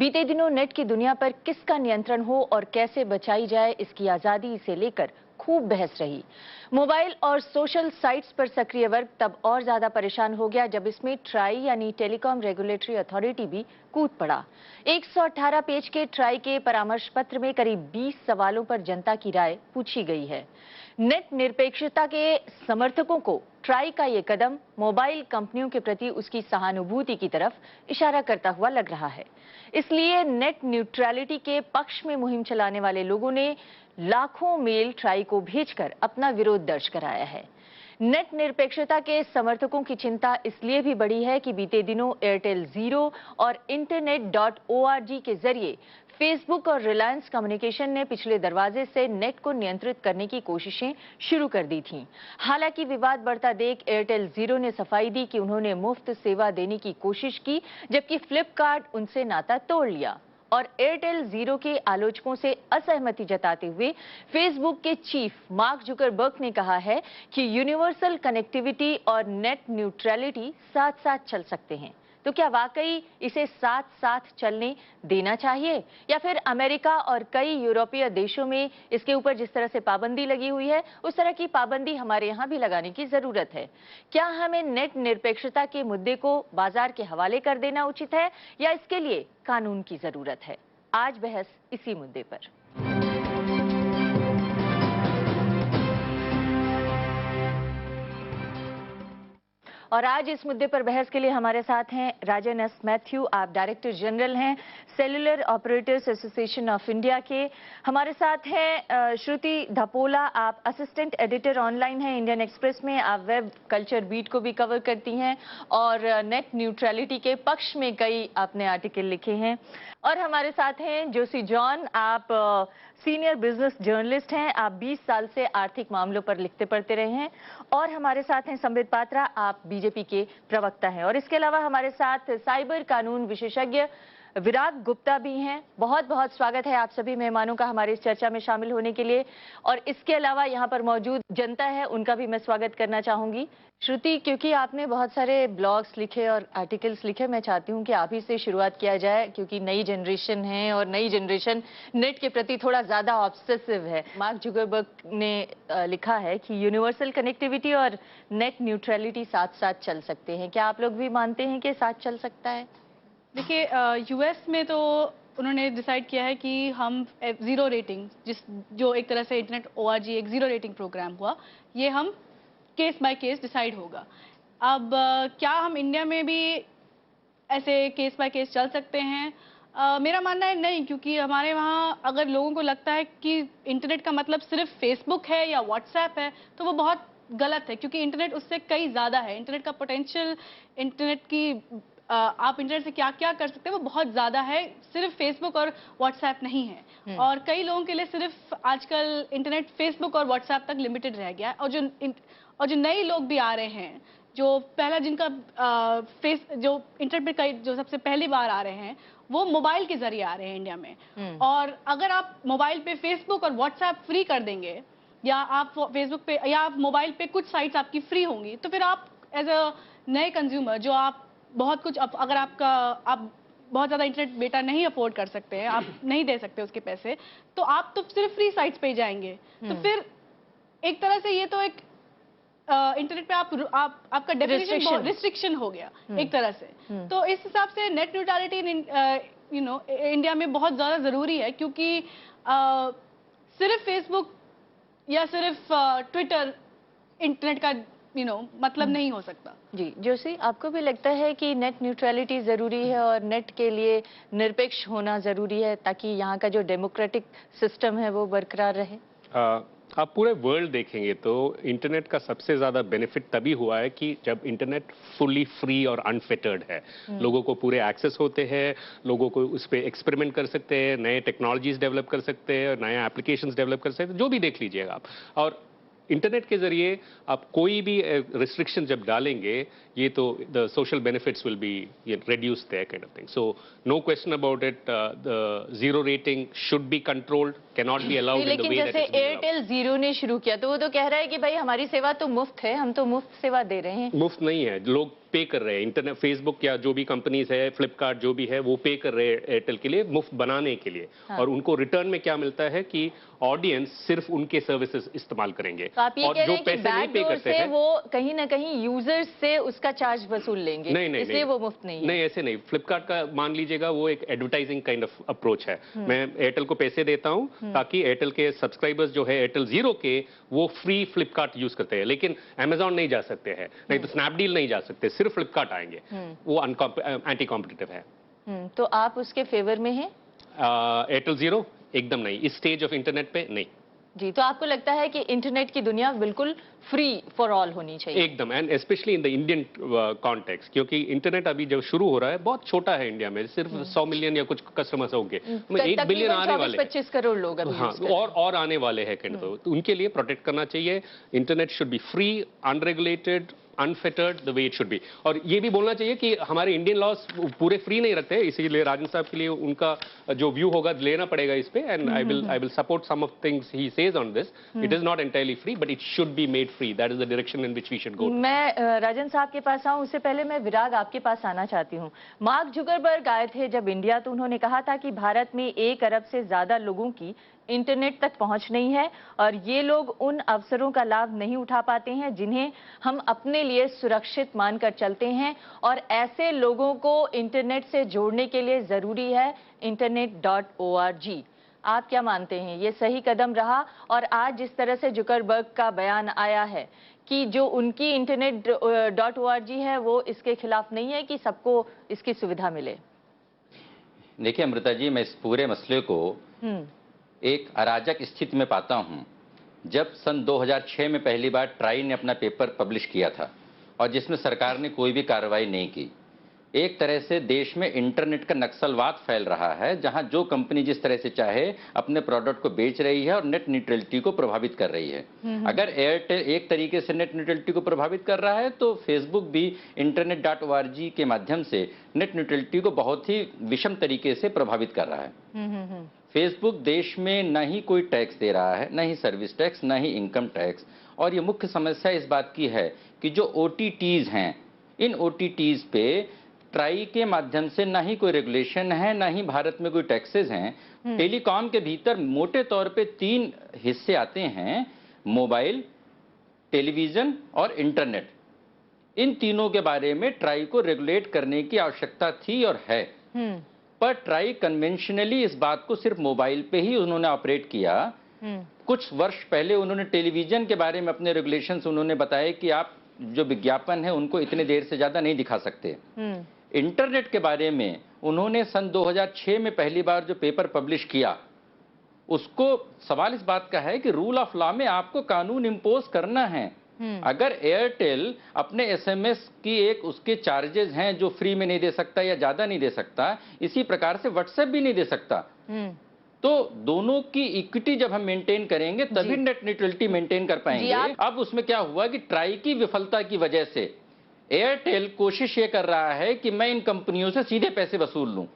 बीते दिनों नेट की दुनिया पर किसका नियंत्रण हो और कैसे बचाई जाए, इसकी आजादी से लेकर खूब बहस रही। मोबाइल और सोशल साइट्स पर सक्रिय वर्ग तब और ज्यादा परेशान हो गया जब इसमें ट्राई यानी टेलीकॉम रेगुलेटरी अथॉरिटी भी कूद पड़ा। 118 पेज के ट्राई के परामर्श पत्र में करीब 20 सवालों पर जनता की राय पूछी गई है। नेट निरपेक्षता के समर्थकों को ट्राई का ये कदम मोबाइल कंपनियों के प्रति उसकी सहानुभूति की तरफ इशारा करता हुआ लग रहा है। इसलिए नेट न्यूट्रलिटी के पक्ष में मुहिम चलाने वाले लोगों ने लाखों मेल ट्राई को भेजकर अपना विरोध दर्ज कराया है। नेट निरपेक्षता के समर्थकों की चिंता इसलिए भी बढ़ी है कि बीते दिनों एयरटेल जीरो और internet.org के जरिए फेसबुक और रिलायंस कम्युनिकेशन ने पिछले दरवाजे से नेट को नियंत्रित करने की कोशिशें शुरू कर दी थीं। हालांकि विवाद बढ़ता देख एयरटेल जीरो ने सफाई दी कि उन्होंने मुफ्त सेवा देने की कोशिश की, जबकि फ्लिपकार्ट उनसे नाता तोड़ लिया। और एयरटेल जीरो के आलोचकों से असहमति जताते हुए फेसबुक के चीफ मार्क जुकरबर्ग ने कहा है कि यूनिवर्सल कनेक्टिविटी और नेट न्यूट्रलिटी साथ साथ चल सकते हैं। तो क्या वाकई इसे साथ साथ चलने देना चाहिए, या फिर अमेरिका और कई यूरोपीय देशों में इसके ऊपर जिस तरह से पाबंदी लगी हुई है उस तरह की पाबंदी हमारे यहाँ भी लगाने की जरूरत है? क्या हमें नेट निरपेक्षता के मुद्दे को बाजार के हवाले कर देना उचित है, या इसके लिए कानून की जरूरत है? आज बहस इसी मुद्दे पर। और आज इस मुद्दे पर बहस के लिए हमारे साथ हैं राजन एस मैथ्यू, आप डायरेक्टर जनरल हैं cellular operators association of India के। हमारे साथ हैं श्रुति धपोला, आप असिस्टेंट एडिटर ऑनलाइन हैं इंडियन एक्सप्रेस में, आप वेब कल्चर बीट को भी कवर करती हैं और नेट न्यूट्रलिटी के पक्ष में कई आपने आर्टिकल लिखे हैं। और हमारे साथ हैं जोशी जॉन, आप सीनियर बिजनेस जर्नलिस्ट हैं, आप 20 साल से आर्थिक मामलों पर लिखते पढ़ते रहे हैं। और हमारे साथ हैं संबित पात्रा, आप बीजेपी के प्रवक्ता हैं। और इसके अलावा हमारे साथ साइबर कानून विशेषज्ञ विराट गुप्ता भी हैं। बहुत बहुत स्वागत है आप सभी मेहमानों का हमारी इस चर्चा में शामिल होने के लिए। और इसके अलावा यहाँ पर मौजूद जनता है, उनका भी मैं स्वागत करना चाहूंगी। श्रुति, क्योंकि आपने बहुत सारे ब्लॉग्स लिखे और आर्टिकल्स लिखे, मैं चाहती हूँ कि आप ही से शुरुआत किया जाए, क्योंकि नई जनरेशन है और नई जनरेशन नेट के प्रति थोड़ा ज्यादा ऑब्सेसिव है। मार्क जुकरबर्ग ने लिखा है कि यूनिवर्सल कनेक्टिविटी और नेट न्यूट्रलिटी साथ साथ चल सकते हैं। क्या आप लोग भी मानते हैं कि साथ चल सकता है? देखिए, यूएस में तो उन्होंने डिसाइड किया है कि हम जीरो रेटिंग, जो एक तरह से इंटरनेट ORG एक जीरो रेटिंग प्रोग्राम हुआ, ये हम केस बाय केस डिसाइड होगा। अब क्या हम इंडिया में भी ऐसे केस बाय केस चल सकते हैं? मेरा मानना है नहीं, क्योंकि हमारे वहाँ अगर लोगों को लगता है कि इंटरनेट का मतलब सिर्फ फेसबुक है या व्हाट्सएप है, तो वो बहुत गलत है, क्योंकि इंटरनेट उससे कई ज़्यादा है। इंटरनेट का पोटेंशियल, इंटरनेट की आप इंटरनेट से क्या क्या कर सकते हैं वो बहुत ज़्यादा है, सिर्फ फेसबुक और व्हाट्सएप नहीं है। और कई लोगों के लिए सिर्फ आजकल इंटरनेट फेसबुक और व्हाट्सएप तक लिमिटेड रह गया है। और जो नए लोग भी आ रहे हैं, जो पहला जिनका जो इंटरनेट पे जो सबसे पहली बार आ रहे हैं, वो मोबाइल के जरिए आ रहे हैं इंडिया में। और अगर आप मोबाइल पे फेसबुक और व्हाट्सएप फ्री कर देंगे, या आप फेसबुक पे या आप मोबाइल पे कुछ साइट्स आपकी फ्री होंगी, तो फिर आप एज अ नए कंज्यूमर, जो आप बहुत कुछ अगर आप बहुत ज़्यादा इंटरनेट डेटा नहीं अफोर्ड कर सकते हैं, आप नहीं दे सकते उसके पैसे, तो आप तो सिर्फ फ्री साइट्स पे ही जाएंगे। तो फिर एक तरह से ये तो एक इंटरनेट पे आपका डेफिनेशन रिस्ट्रिक्शन हो गया एक तरह से। तो इस हिसाब से नेट न्यूट्रलिटी इंडिया में बहुत ज़्यादा ज़रूरी है, क्योंकि सिर्फ फेसबुक या सिर्फ ट्विटर इंटरनेट का मतलब नहीं हो सकता। जी जोशी, आपको भी लगता है कि नेट न्यूट्रलिटी जरूरी है और नेट के लिए निरपेक्ष होना जरूरी है, ताकि यहाँ का जो डेमोक्रेटिक सिस्टम है वो बरकरार रहे? आप पूरे वर्ल्ड देखेंगे तो इंटरनेट का सबसे ज्यादा बेनिफिट तभी हुआ है कि जब इंटरनेट फुली फ्री और अनफिल्टर्ड है। लोगों को पूरे एक्सेस होते हैं, लोगों को उस पर एक्सपेरिमेंट कर सकते हैं, नए टेक्नोलॉजीज डेवलप कर सकते हैं, नए एप्लीकेशंस डेवलप कर सकते हैं, जो भी देख लीजिएगा आप। और इंटरनेट के जरिए आप कोई भी रिस्ट्रिक्शन जब डालेंगे, ये तो the social benefits will be reduced there kind of thing. So no question about it. The zero rating should be controlled, cannot be allowed in the way that लेकिन जैसे एयरटेल जीरो ने शुरू किया तो वो तो कह रहा है कि भाई हमारी सेवा तो मुफ्त है, हम तो मुफ्त सेवा दे रहे हैं। मुफ्त नहीं है, लोग पे कर रहे हैं, इंटरनेट, फेसबुक या जो भी कंपनीज है, फ्लिपकार्ट जो भी है, वो पे कर रहे हैं एयरटेल के लिए मुफ्त बनाने के लिए। हाँ। और उनको रिटर्न में क्या मिलता है कि ऑडियंस सिर्फ उनके सर्विसेज इस्तेमाल करेंगे। तो आप ये और कह रहे जो हैं कि पैसे नहीं पे बैकडोर करते से हैं, वो कहीं ना कहीं यूजर्स से उसका चार्ज वसूल लेंगे, नहीं नहीं इसलिए वो मुफ्त नहीं है। नहीं, ऐसे नहीं। फ्लिपकार्ट का मान लीजिएगा वो एक एडवर्टाइजिंग काइंड ऑफ अप्रोच है। मैं एयरटेल को पैसे देता हूं ताकि एयरटेल के सब्सक्राइबर्स जो है एयरटेल जीरो के, वो फ्री फ्लिपकार्ट यूज करते हैं, लेकिन अमेजॉन नहीं जा सकते हैं, नहीं तो स्नैपडील नहीं जा सकते, सिर्फ फ्लिपकार्ट आएंगे। वो एंटी कॉम्पिटिटिव है। तो आप उसके फेवर में हैं? एयरटेल जीरो एकदम नहीं, इस स्टेज ऑफ इंटरनेट पे नहीं। जी, तो आपको लगता है कि इंटरनेट की दुनिया बिल्कुल फ्री फॉर ऑल होनी चाहिए? एकदम, and specially in the Indian context, क्योंकि इंटरनेट अभी जब शुरू हो रहा है बहुत छोटा है इंडिया में, सिर्फ 100 मिलियन या कुछ कस्टमर्स होंगे, 1 बिलियन आने वाले हैं। 25 करोड़ लोग अभी हाँ, यूज कर रहे हैं। और आने वाले हैं कहने तो उनके लिए प्रोटेक्ट करना चाहिए। Internet should be free, unregulated, unfettered, the way it should be. और ये भी बोलना चाहिए कि हमारे इंडियन लॉज पूरे फ्री नहीं रखते, इसीलिए राजन साहब के लिए उनका जो व्यू होगा लेना पड़ेगा इस पे, and I will support some of things he says on this. It is not entirely free, but it should be made free. That is the direction in which we should go. मैं राजन साहब के पास आऊं, उससे पहले मैं विराग आपके पास आना चाहती हूं। मार्क जुकरबर्ग आए थे जब इंडिया, तो उन्होंने कहा था कि भारत में 1 अरब से ज्यादा लोगों की इंटरनेट तक पहुंच नहीं है और ये लोग उन अवसरों का लाभ नहीं उठा पाते हैं जिन्हें हम अपने लिए सुरक्षित मानकर चलते हैं, और ऐसे लोगों को इंटरनेट से जोड़ने के लिए जरूरी है internet.org। आप क्या मानते हैं, ये सही कदम रहा? और आज जिस तरह से जुकरबर्ग का बयान आया है कि जो उनकी internet.org है वो इसके खिलाफ नहीं है कि सबको इसकी सुविधा मिले। देखिए अमृता जी, मैं इस पूरे मसले को एक अराजक स्थिति में पाता हूं। जब सन 2006 में पहली बार ट्राई ने अपना पेपर पब्लिश किया था और जिसमें सरकार ने कोई भी कार्रवाई नहीं की, एक तरह से देश में इंटरनेट का नक्सलवाद फैल रहा है, जहां जो कंपनी जिस तरह से चाहे अपने प्रोडक्ट को बेच रही है और नेट न्यूट्रलिटी को प्रभावित कर रही है। अगर एयरटेल एक तरीके से नेट न्यूट्रलिटी को प्रभावित कर रहा है, तो फेसबुक भी internet.org के माध्यम से नेट न्यूट्रलिटी को बहुत ही विषम तरीके से प्रभावित कर रहा है। फेसबुक देश में न ही कोई टैक्स दे रहा है, न ही सर्विस टैक्स, न ही इनकम टैक्स, और ये मुख्य समस्या इस बात की है कि जो OTTs हैं, इन OTTs पे ट्राई के माध्यम से ना ही कोई रेगुलेशन है, ना ही भारत में कोई टैक्सेस हैं। टेलीकॉम के भीतर मोटे तौर पे 3 हिस्से आते हैं, मोबाइल, टेलीविजन और इंटरनेट। इन तीनों के बारे में ट्राई को रेगुलेट करने की आवश्यकता थी और है, पर ट्राई कन्वेंशनली इस बात को सिर्फ मोबाइल पे ही उन्होंने ऑपरेट किया। कुछ वर्ष पहले उन्होंने टेलीविजन के बारे में अपने रेगुलेशंस उन्होंने बताए कि आप जो विज्ञापन है उनको इतने देर से ज्यादा नहीं दिखा सकते। इंटरनेट के बारे में उन्होंने सन 2006 में पहली बार जो पेपर पब्लिश किया, उसको सवाल इस बात का है कि रूल ऑफ लॉ में आपको कानून इंपोज करना है। अगर एयरटेल अपने SMS की एक उसके चार्जेस हैं जो फ्री में नहीं दे सकता या ज्यादा नहीं दे सकता, इसी प्रकार से व्हाट्सएप भी नहीं दे सकता, तो दोनों की इक्विटी जब हम मेंटेन करेंगे तभी नेट न्यूट्रलिटी मेंटेन कर पाएंगे। अब उसमें क्या हुआ कि ट्राई की विफलता की वजह से एयरटेल कोशिश ये कर रहा है कि मैं इन कंपनियों से सीधे पैसे वसूल लूं।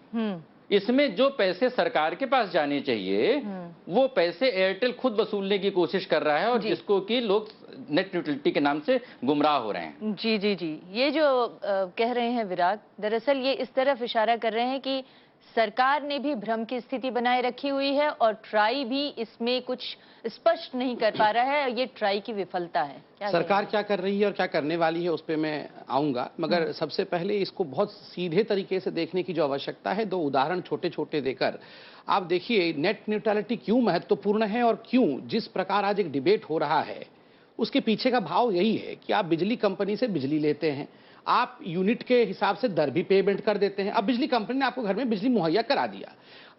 इसमें जो पैसे सरकार के पास जाने चाहिए वो पैसे एयरटेल खुद वसूलने की कोशिश कर रहा है, और जिसको कि लोग नेट न्यूट्रलिटी के नाम से गुमराह हो रहे हैं। जी जी जी, ये जो कह रहे हैं विराग, दरअसल ये इस तरफ इशारा कर रहे हैं कि सरकार ने भी भ्रम की स्थिति बनाए रखी हुई है और ट्राई भी इसमें कुछ स्पष्ट नहीं कर पा रहा है, ये ट्राई की विफलता है। क्या सरकार क्या कर रही है और क्या करने वाली है उस पर मैं आऊंगा, मगर सबसे पहले इसको बहुत सीधे तरीके से देखने की जो आवश्यकता है, 2 उदाहरण छोटे छोटे देकर आप देखिए नेट न्यूट्रलिटी क्यों महत्वपूर्ण है और क्यों जिस प्रकार आज एक डिबेट हो रहा है उसके पीछे का भाव यही है कि आप बिजली कंपनी से बिजली लेते हैं, आप यूनिट के हिसाब से दर भी पेमेंट कर देते हैं। अब बिजली कंपनी ने आपको घर में बिजली मुहैया करा दिया,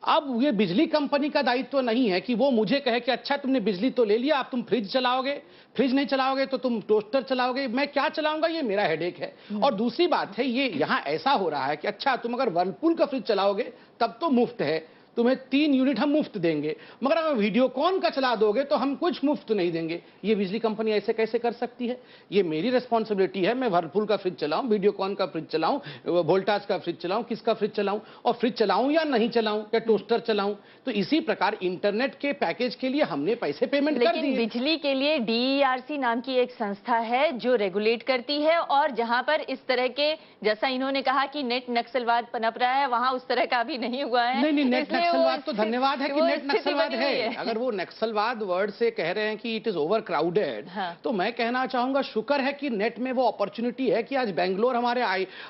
अब ये बिजली कंपनी का दायित्व नहीं है कि वो मुझे कहे कि अच्छा तुमने बिजली तो ले लिया, अब तुम फ्रिज चलाओगे, फ्रिज नहीं चलाओगे तो तुम टोस्टर चलाओगे, मैं क्या चलाऊंगा, ये मेरा हेडेक है। और दूसरी बात है, ये यहाँ ऐसा हो रहा है कि अच्छा तुम अगर वर्लपूल का फ्रिज चलाओगे तब तो मुफ्त है, तुम्हें 3 यूनिट हम मुफ्त देंगे, मगर अगर वीडियोकॉन का चला दोगे तो हम कुछ मुफ्त नहीं देंगे। ये बिजली कंपनी ऐसे कैसे कर सकती है? ये मेरी रिस्पॉन्सिबिलिटी है, मैं वर्लपूल का फ्रिज चलाऊं, वीडियोकॉन का फ्रिज चलाऊं, वोल्टास का फ्रिज चलाऊं, किसका फ्रिज चलाऊं, और फ्रिज चलाऊं या नहीं चलाऊं, या टोस्टर चलाऊं। तो इसी प्रकार इंटरनेट के पैकेज के लिए हमने पैसे पेमेंट कर दिए। लेकिन बिजली के लिए DERC नाम की एक संस्था है जो रेगुलेट करती है, और जहां पर इस तरह के, जैसा इन्होंने कहा कि नेट नक्सलवाद पनप रहा है, वहां उस तरह का भी नहीं हुआ है। नहीं, नेट इसलिए नक्सलवाद तो धन्यवाद है कि नेट स्थिति नक्सलवाद बनी हुई है। अगर वो नक्सलवाद वर्ड से कह रहे हैं कि इट इज ओवर क्राउडेड, तो मैं कहना चाहूंगा शुक्र है कि नेट में वो अपॉर्चुनिटी है कि आज बेंगलोर हमारे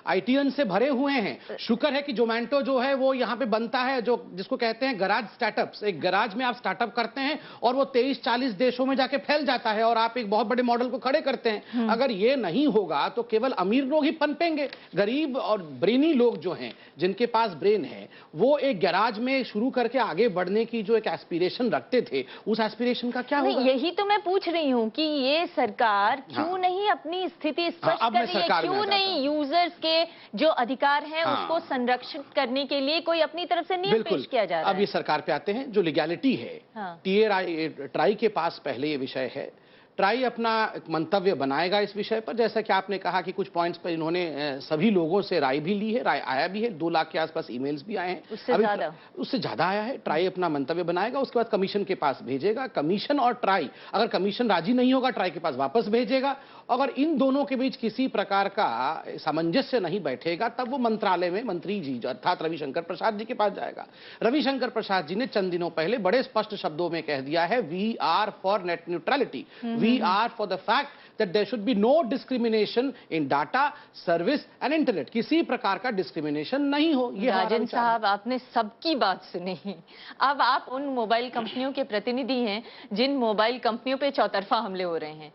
ITN से भरे हुए हैं। शुक्र है कि जोमेटो जो है वो यहाँ पे बनता है, जो जिसको कहते हैं गराज स्टार्टअप्स। एक गराज में आप स्टार्टअप करते हैं और वो 23-40 देशों में जाके फैल जाता है और आप एक बहुत बड़े मॉडल को खड़े करते हैं। अगर ये नहीं होगा तो केवल अमीर लोग ही पनपेंगे। गरीब और ब्रेनी लोग जो हैं, जिनके पास ब्रेन है, वो एक गैराज में शुरू करके आगे बढ़ने की जो एक एस्पिरेशन रखते थे, उस एस्पिरेशन का क्या होगा? यही तो मैं पूछ रही हूँ कि ये सरकार क्यों नहीं अपनी स्थिति स्पष्ट कर रही है, क्यों नहीं यूजर्स के जो अधिकार हैं उसको संरक्षित करने के लिए कोई अपनी तरफ से नियम पेश किया जा रहा है? अब ये सरकार पे आते हैं, जो लीगैलिटी है, ट्राई के पास पहले ये विषय है। ट्राई अपना एक मंतव्य बनाएगा इस विषय पर, जैसा कि आपने कहा कि कुछ पॉइंट्स पर इन्होंने सभी लोगों से राय भी ली है, राय आया भी है, 2 लाख के आसपास ईमेल्स भी आए हैं, उससे ज्यादा आया है। ट्राई अपना मंतव्य बनाएगा, उसके बाद कमीशन के पास भेजेगा। कमीशन और ट्राई, अगर कमीशन राजी नहीं होगा, ट्राई के पास वापस भेजेगा। अगर इन दोनों के बीच किसी प्रकार का सामंजस्य नहीं बैठेगा, तब वो मंत्रालय में मंत्री जी अर्थात रविशंकर प्रसाद जी के पास जाएगा। रविशंकर प्रसाद जी ने चंद दिनों पहले बड़े स्पष्ट शब्दों में कह दिया है, we are for net neutrality, we are for the fact that there should be no discrimination in data, service and internet. किसी प्रकार का डिस्क्रिमिनेशन नहीं हो। ये राजन साहब, आपने सबकी बात सुनी। अब आप उन मोबाइल कंपनियों के प्रतिनिधि हैं जिन मोबाइल कंपनियों पे चौतरफा हमले हो रहे हैं।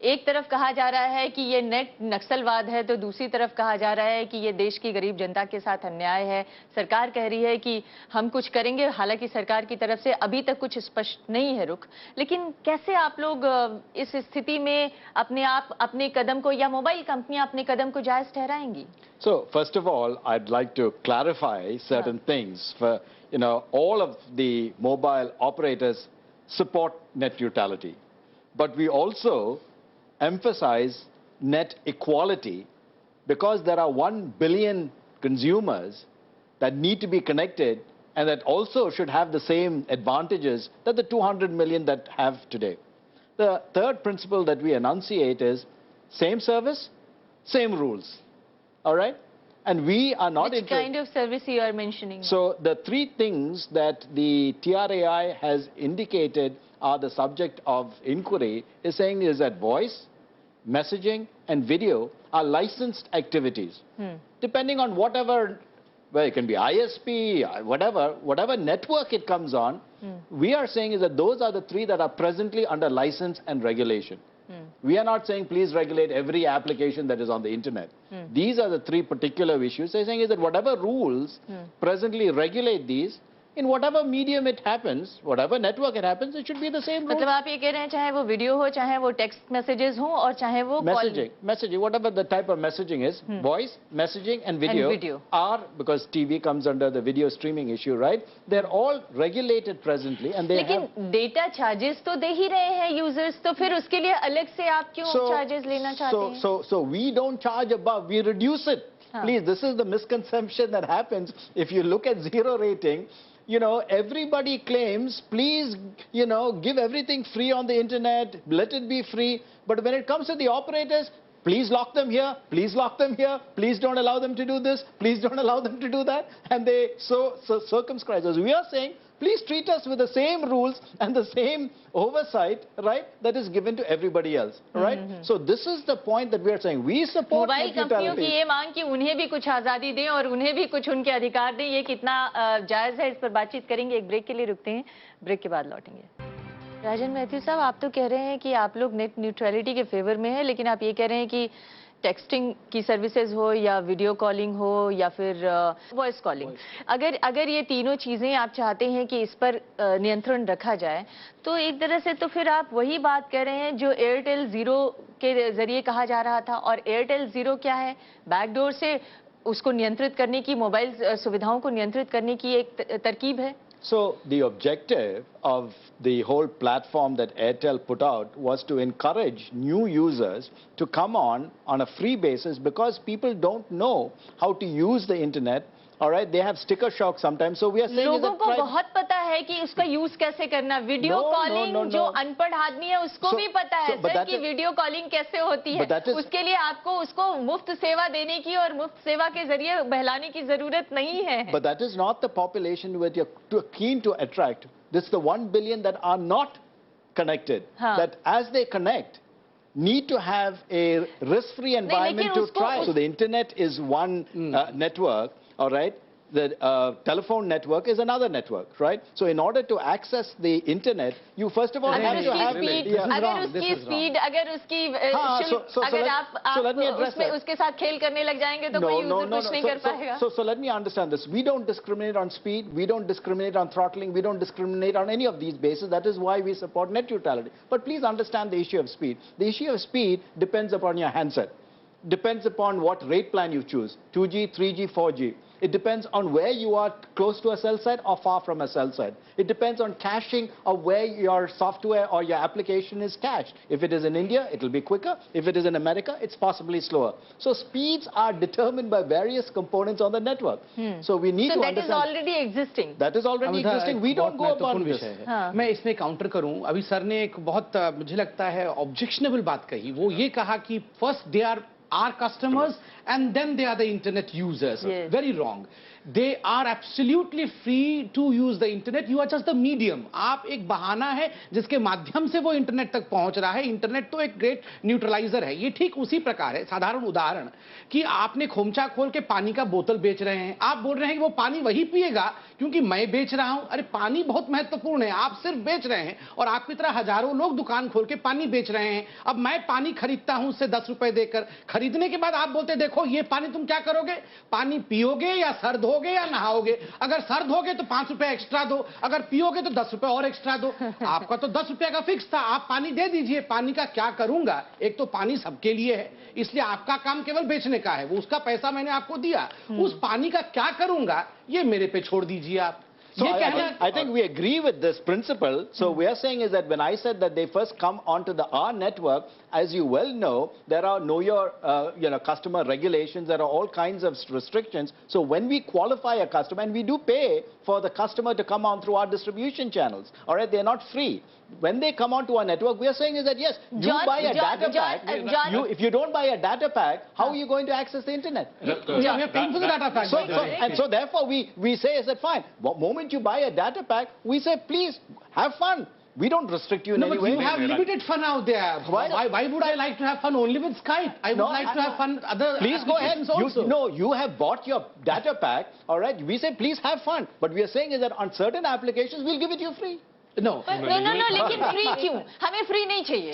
एक तरफ कहा जा रहा है कि ये नेट नक्सलवाद है, तो दूसरी तरफ कहा जा रहा है कि ये देश की गरीब जनता के साथ अन्याय है। सरकार कह रही है कि हम कुछ करेंगे, हालांकि सरकार की तरफ से अभी तक कुछ स्पष्ट नहीं है रुख। लेकिन कैसे आप लोग इस स्थिति में अपने कदम को, या मोबाइल कंपनियां अपने कदम को जायज ठहराएंगी? So first of all, I'd like to clarify certain things. For all of the mobile operators support net neutrality, but we also emphasize net equality, because there are 1 billion consumers that need to be connected and that also should have the same advantages that the 200 million that have today. The third principle that we enunciate is same service, same rules. All right? And we are not Which kind of service you are mentioning? So the 3 things that the TRAI has indicated are the subject of inquiry is saying is that voice, messaging and video are licensed activities. Depending on whatever, well, it can be ISP, whatever network it comes on, we are saying is that those are the 3 that are presently under license and regulation. We are not saying please regulate every application that is on the internet. These are the 3 particular issues. They're saying is that whatever rules presently regulate these, in whatever medium it happens, whatever network it happens, it should be the same rule. मतलब आप ये कह रहे हैं चाहे वो video हो, चाहे वो टेक्स्ट मैसेजेस हो, और चाहे वो messaging, whatever the type of messaging is, voice, messaging and video are, because TV comes under the video streaming issue, right? They're all regulated presently and they लेकिन डेटा चार्जेस तो दे ही रहे हैं users, तो फिर उसके लिए अलग से आप क्यों चार्जेस लेना चाहते हैं? So we don't charge above, we reduce it. Please, this is the misconception that happens. If you look at zero rating, everybody claims, please, give everything free on the internet, let it be free. But when it comes to the operators, please lock them here, please lock them here, please don't allow them to do this, please don't allow them to do that. And they so circumscribe us. We are saying, please treat us with the same rules and the same oversight, right, that is given to everybody else, right? So this is the point that we are saying. We support mobile कंपनियों की ये मांग कि उन्हें भी कुछ आजादी दें और उन्हें भी कुछ उनके अधिकार दें, ये कितना जायज है, इस पर बातचीत करेंगे। एक ब्रेक के लिए रुकते हैं, ब्रेक के बाद लौटेंगे। राजन मैथ्यू साहब, आप तो कह रहे हैं कि आप लोग नेट न्यूट्रलिटी के फेवर में हैं, लेकिन आप ये कह रहे हैं कि टेक्सटिंग की सर्विसेज हो या वीडियो कॉलिंग हो या फिर वॉइस कॉलिंग, अगर ये तीनों चीज़ें आप चाहते हैं कि इस पर नियंत्रण रखा जाए, तो एक तरह से तो फिर आप वही बात कर रहे हैं जो एयरटेल ज़ीरो के जरिए कहा जा रहा था। और एयरटेल ज़ीरो क्या है? बैकडोर से उसको नियंत्रित करने की, मोबाइल सुविधाओं को नियंत्रित करने की एक तरकीब है? So the objective of the whole platform that Airtel put out was to encourage new users to come on a free basis, because people don't know how to use the internet. All right, they have sticker shock sometimes. So we are saying is लोगों that को बहुत पता है कि उसका use कैसे करना। Video calling जो अनपढ़ आदमी है उसको भी पता है सर कि वीडियो कॉलिंग कैसे होती है। उसके लिए आपको उसको मुफ्त सेवा देने की और मुफ्त सेवा के जरिए बहलाने की जरूरत नहीं है। But that is not the population that you're keen to attract. This is the 1 billion that are not connected. That as they connect, need to have a risk-free environment to try. So the internet is one network, all right? The telephone network is another network, right? So in order to access the internet, you first of all have to have अगर उसकी speed, अगर उसकी शुल्क, अगर आप उसके साथ खेल करने लग जाएंगे तो कोई यूजर कुछ नहीं कर पाएगा। So let me understand this. We don't discriminate on speed. We don't discriminate on throttling. We don't discriminate on any of these bases. That is why we support net neutrality. But please understand the issue of speed. The issue of speed depends upon your handset. Depends upon what rate plan you choose. 2G, 3G, 4G. It depends on where you are, close to a cell site or far from a cell site. It depends on caching of where your software or your application is cached. If it is in India, it will be quicker. If it is in America, it's possibly slower. So speeds are determined by various components on the network. So we need to understand. So that is already existing. That is already existing. We don't go about this. मैं इसमें counter करूं, अभी sir ने एक बहुत मुझे लगता है ऑब्जेक्शनेबल बात कही। वो ये कहा कि first they are our customers and then they are the internet users. Yes. Very wrong. They are absolutely free to use the internet. You are just the medium. आप एक बहाना है जिसके माध्यम से वो इंटरनेट तक पहुंच रहा है। इंटरनेट तो एक ग्रेट न्यूट्रलाइजर है। ये ठीक उसी प्रकार है। साधारण उदाहरण कि आपने खोमचा खोल के पानी का बोतल बेच रहे हैं। आप बोल रहे हैं कि वो पानी वही पिएगा क्योंकि मैं बेच रहा हूं। अरे पानी बहुत महत्वपूर्ण है। आप सिर्फ बेच रहे हैं और आपकी तरह हजारों लोग दुकान खोल के पानी बेच रहे हैं। अब मैं पानी खरीदता हूं उससे 10 रुपए देकर। खरीदने के बाद आप बोलते देखो ये पानी तुम क्या करोगे? पानी पियोगे या सर्द होगे या नहाओगे? अगर सर्द होगे तो 5 रुपए एक्स्ट्रा दो, अगर पियोगे तो 10 रुपए और एक्स्ट्रा दो। आपका तो 10 रुपए का फिक्स था, आप पानी दे दीजिए। पानी का क्या करूंगा? एक तो पानी सबके लिए है, इसलिए आपका काम केवल बेचने का है। वो उसका पैसा मैंने आपको दिया, उस पानी का क्या करूंगा ये मेरे पे छोड़ दीजिए आप। So I think we agree with this principle. So we are saying is that when I said that they first come onto our network, as you well know, there are know your customer regulations. There are all kinds of restrictions. So when we qualify a customer, and we do pay for the customer to come on through our distribution channels, all right, they're not free. When they come onto our network, we are saying is that yes, you buy a data pack. If you don't buy a data pack, how are you going to access the internet? We are paying for the data pack. So therefore we say is that fine. The moment you buy a data pack, we say please have fun. We don't restrict you in any way. You have limited fun out there. Why would I like to have fun only with Skype? I would like to have fun other. Please go ahead. No, you have bought your data pack. All right. We say please have fun, but we are saying is that on certain applications we'll give it to you free. No, लेकिन free क्यों? हमें free नहीं चाहिए।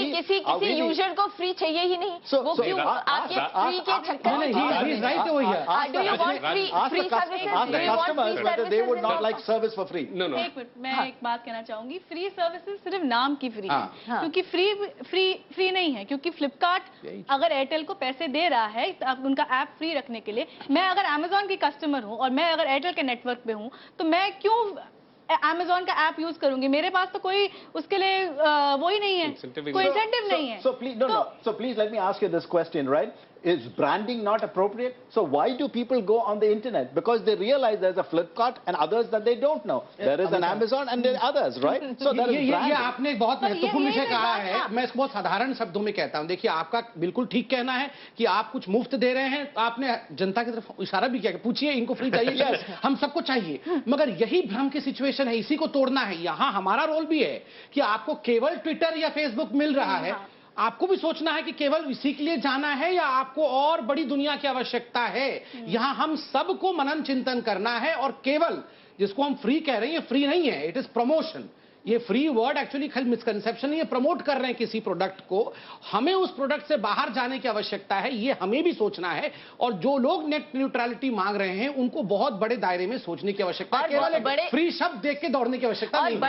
किसी user को free चाहिए ही नहीं। वो क्यों? आपके फ्री के चक्कर में? He is right over here. Do you want free services? Ask the customers whether they would not like service for free. No. एक मिनट, मैं एक बात कहना चाहूंगी। फ्री सर्विसेज सिर्फ नाम की फ्री है, क्योंकि फ्री नहीं है। क्योंकि फ्लिपकार्ट अगर एयरटेल को पैसे दे रहा है उनका ऐप फ्री रखने के लिए, मैं अगर अमेजोन की कस्टमर हूँ और मैं अगर एयरटेल के नेटवर्क पे हूँ तो मैं क्यों Amazon का ऐप यूज करूंगी? मेरे पास तो कोई उसके लिए वो ही नहीं है, कोई इंसेंटिव नहीं है। So please let me ask you this question, right? Is branding not appropriate? So why do people go on the internet? Because they realize there's a Flipkart and others that they don't know. There is an Amazon and there are others, right? So that is branding. ये आपने एक बहुत महत्वपूर्ण विषय कहा है। मैं इसको बहुत साधारण शब्दों में कहता हूं। देखिए आपका बिल्कुल ठीक कहना है कि आप कुछ मुफ्त दे रहे हैं, तो आपने जनता की तरफ इशारा भी किया कि पूछिए इनको फ्री चाहिए। हम सबको चाहिए, मगर यही भ्रम की सिचुएशन है, इसी को तोड़ना है। यहाँ हमारा रोल भी है कि आपको केवल ट्विटर या फेसबुक मिल रहा है, आपको भी सोचना है कि केवल इसी के लिए जाना है या आपको और बड़ी दुनिया की आवश्यकता है। यहां हम सबको मनन चिंतन करना है और केवल जिसको हम फ्री कह रहे हैं, ये फ्री नहीं है, इट इज प्रमोशन। ये फ्री वर्ड एक्चुअली खाली मिसकंसेप्शन है। ये प्रमोट कर रहे हैं किसी प्रोडक्ट को। हमें उस प्रोडक्ट से बाहर जाने की आवश्यकता है, ये हमें भी सोचना है। और जो लोग नेट न्यूट्रलिटी मांग रहे हैं उनको बहुत बड़े दायरे में सोचने की आवश्यकता है। केवल फ्री शब्द देख के दौड़ने की आवश्यकता नहीं है।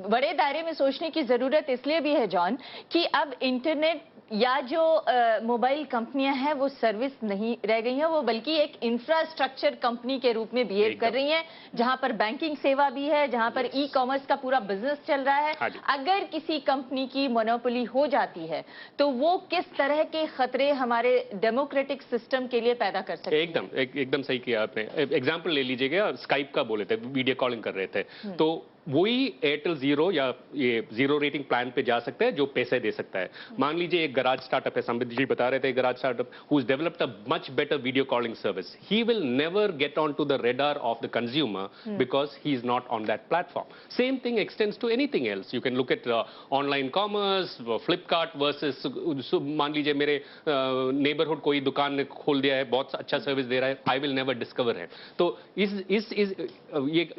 बड़े दायरे में सोचने की जरूरत इसलिए भी है जॉन कि अब इंटरनेट या जो मोबाइल कंपनियां हैं वो सर्विस नहीं रह गई हैं, वो बल्कि एक इंफ्रास्ट्रक्चर कंपनी के रूप में बिहेव कर रही हैं, जहां पर बैंकिंग सेवा भी है, जहां पर ई कॉमर्स का पूरा बिजनेस चल रहा है। अगर किसी कंपनी की मोनोपोली हो जाती है तो वो किस तरह के खतरे हमारे डेमोक्रेटिक सिस्टम के लिए पैदा कर सकती है? एकदम सही किया आपने। एग्जाम्पल ले लीजिएगा, स्काइप का बोले थे, वीडियो कॉलिंग कर रहे थे, तो वही एयरटेल जीरो या ये जीरो रेटिंग प्लान पे जा सकता है जो पैसे दे सकता है। मान लीजिए एक गराज स्टार्टअप है, संबित जी बता रहे थे, garage startup who has developed a much better video calling service, he will never get on to the radar of the consumer because he is not on that platform. Same thing extends to anything else. You can look at online commerce, Flipkart versus, मान लीजिए मेरे neighbourhood कोई दुकान ने खोल दिया है, बहुत अच्छा सर्विस दे रहा है, आई विल नेवर डिस्कवर है। तो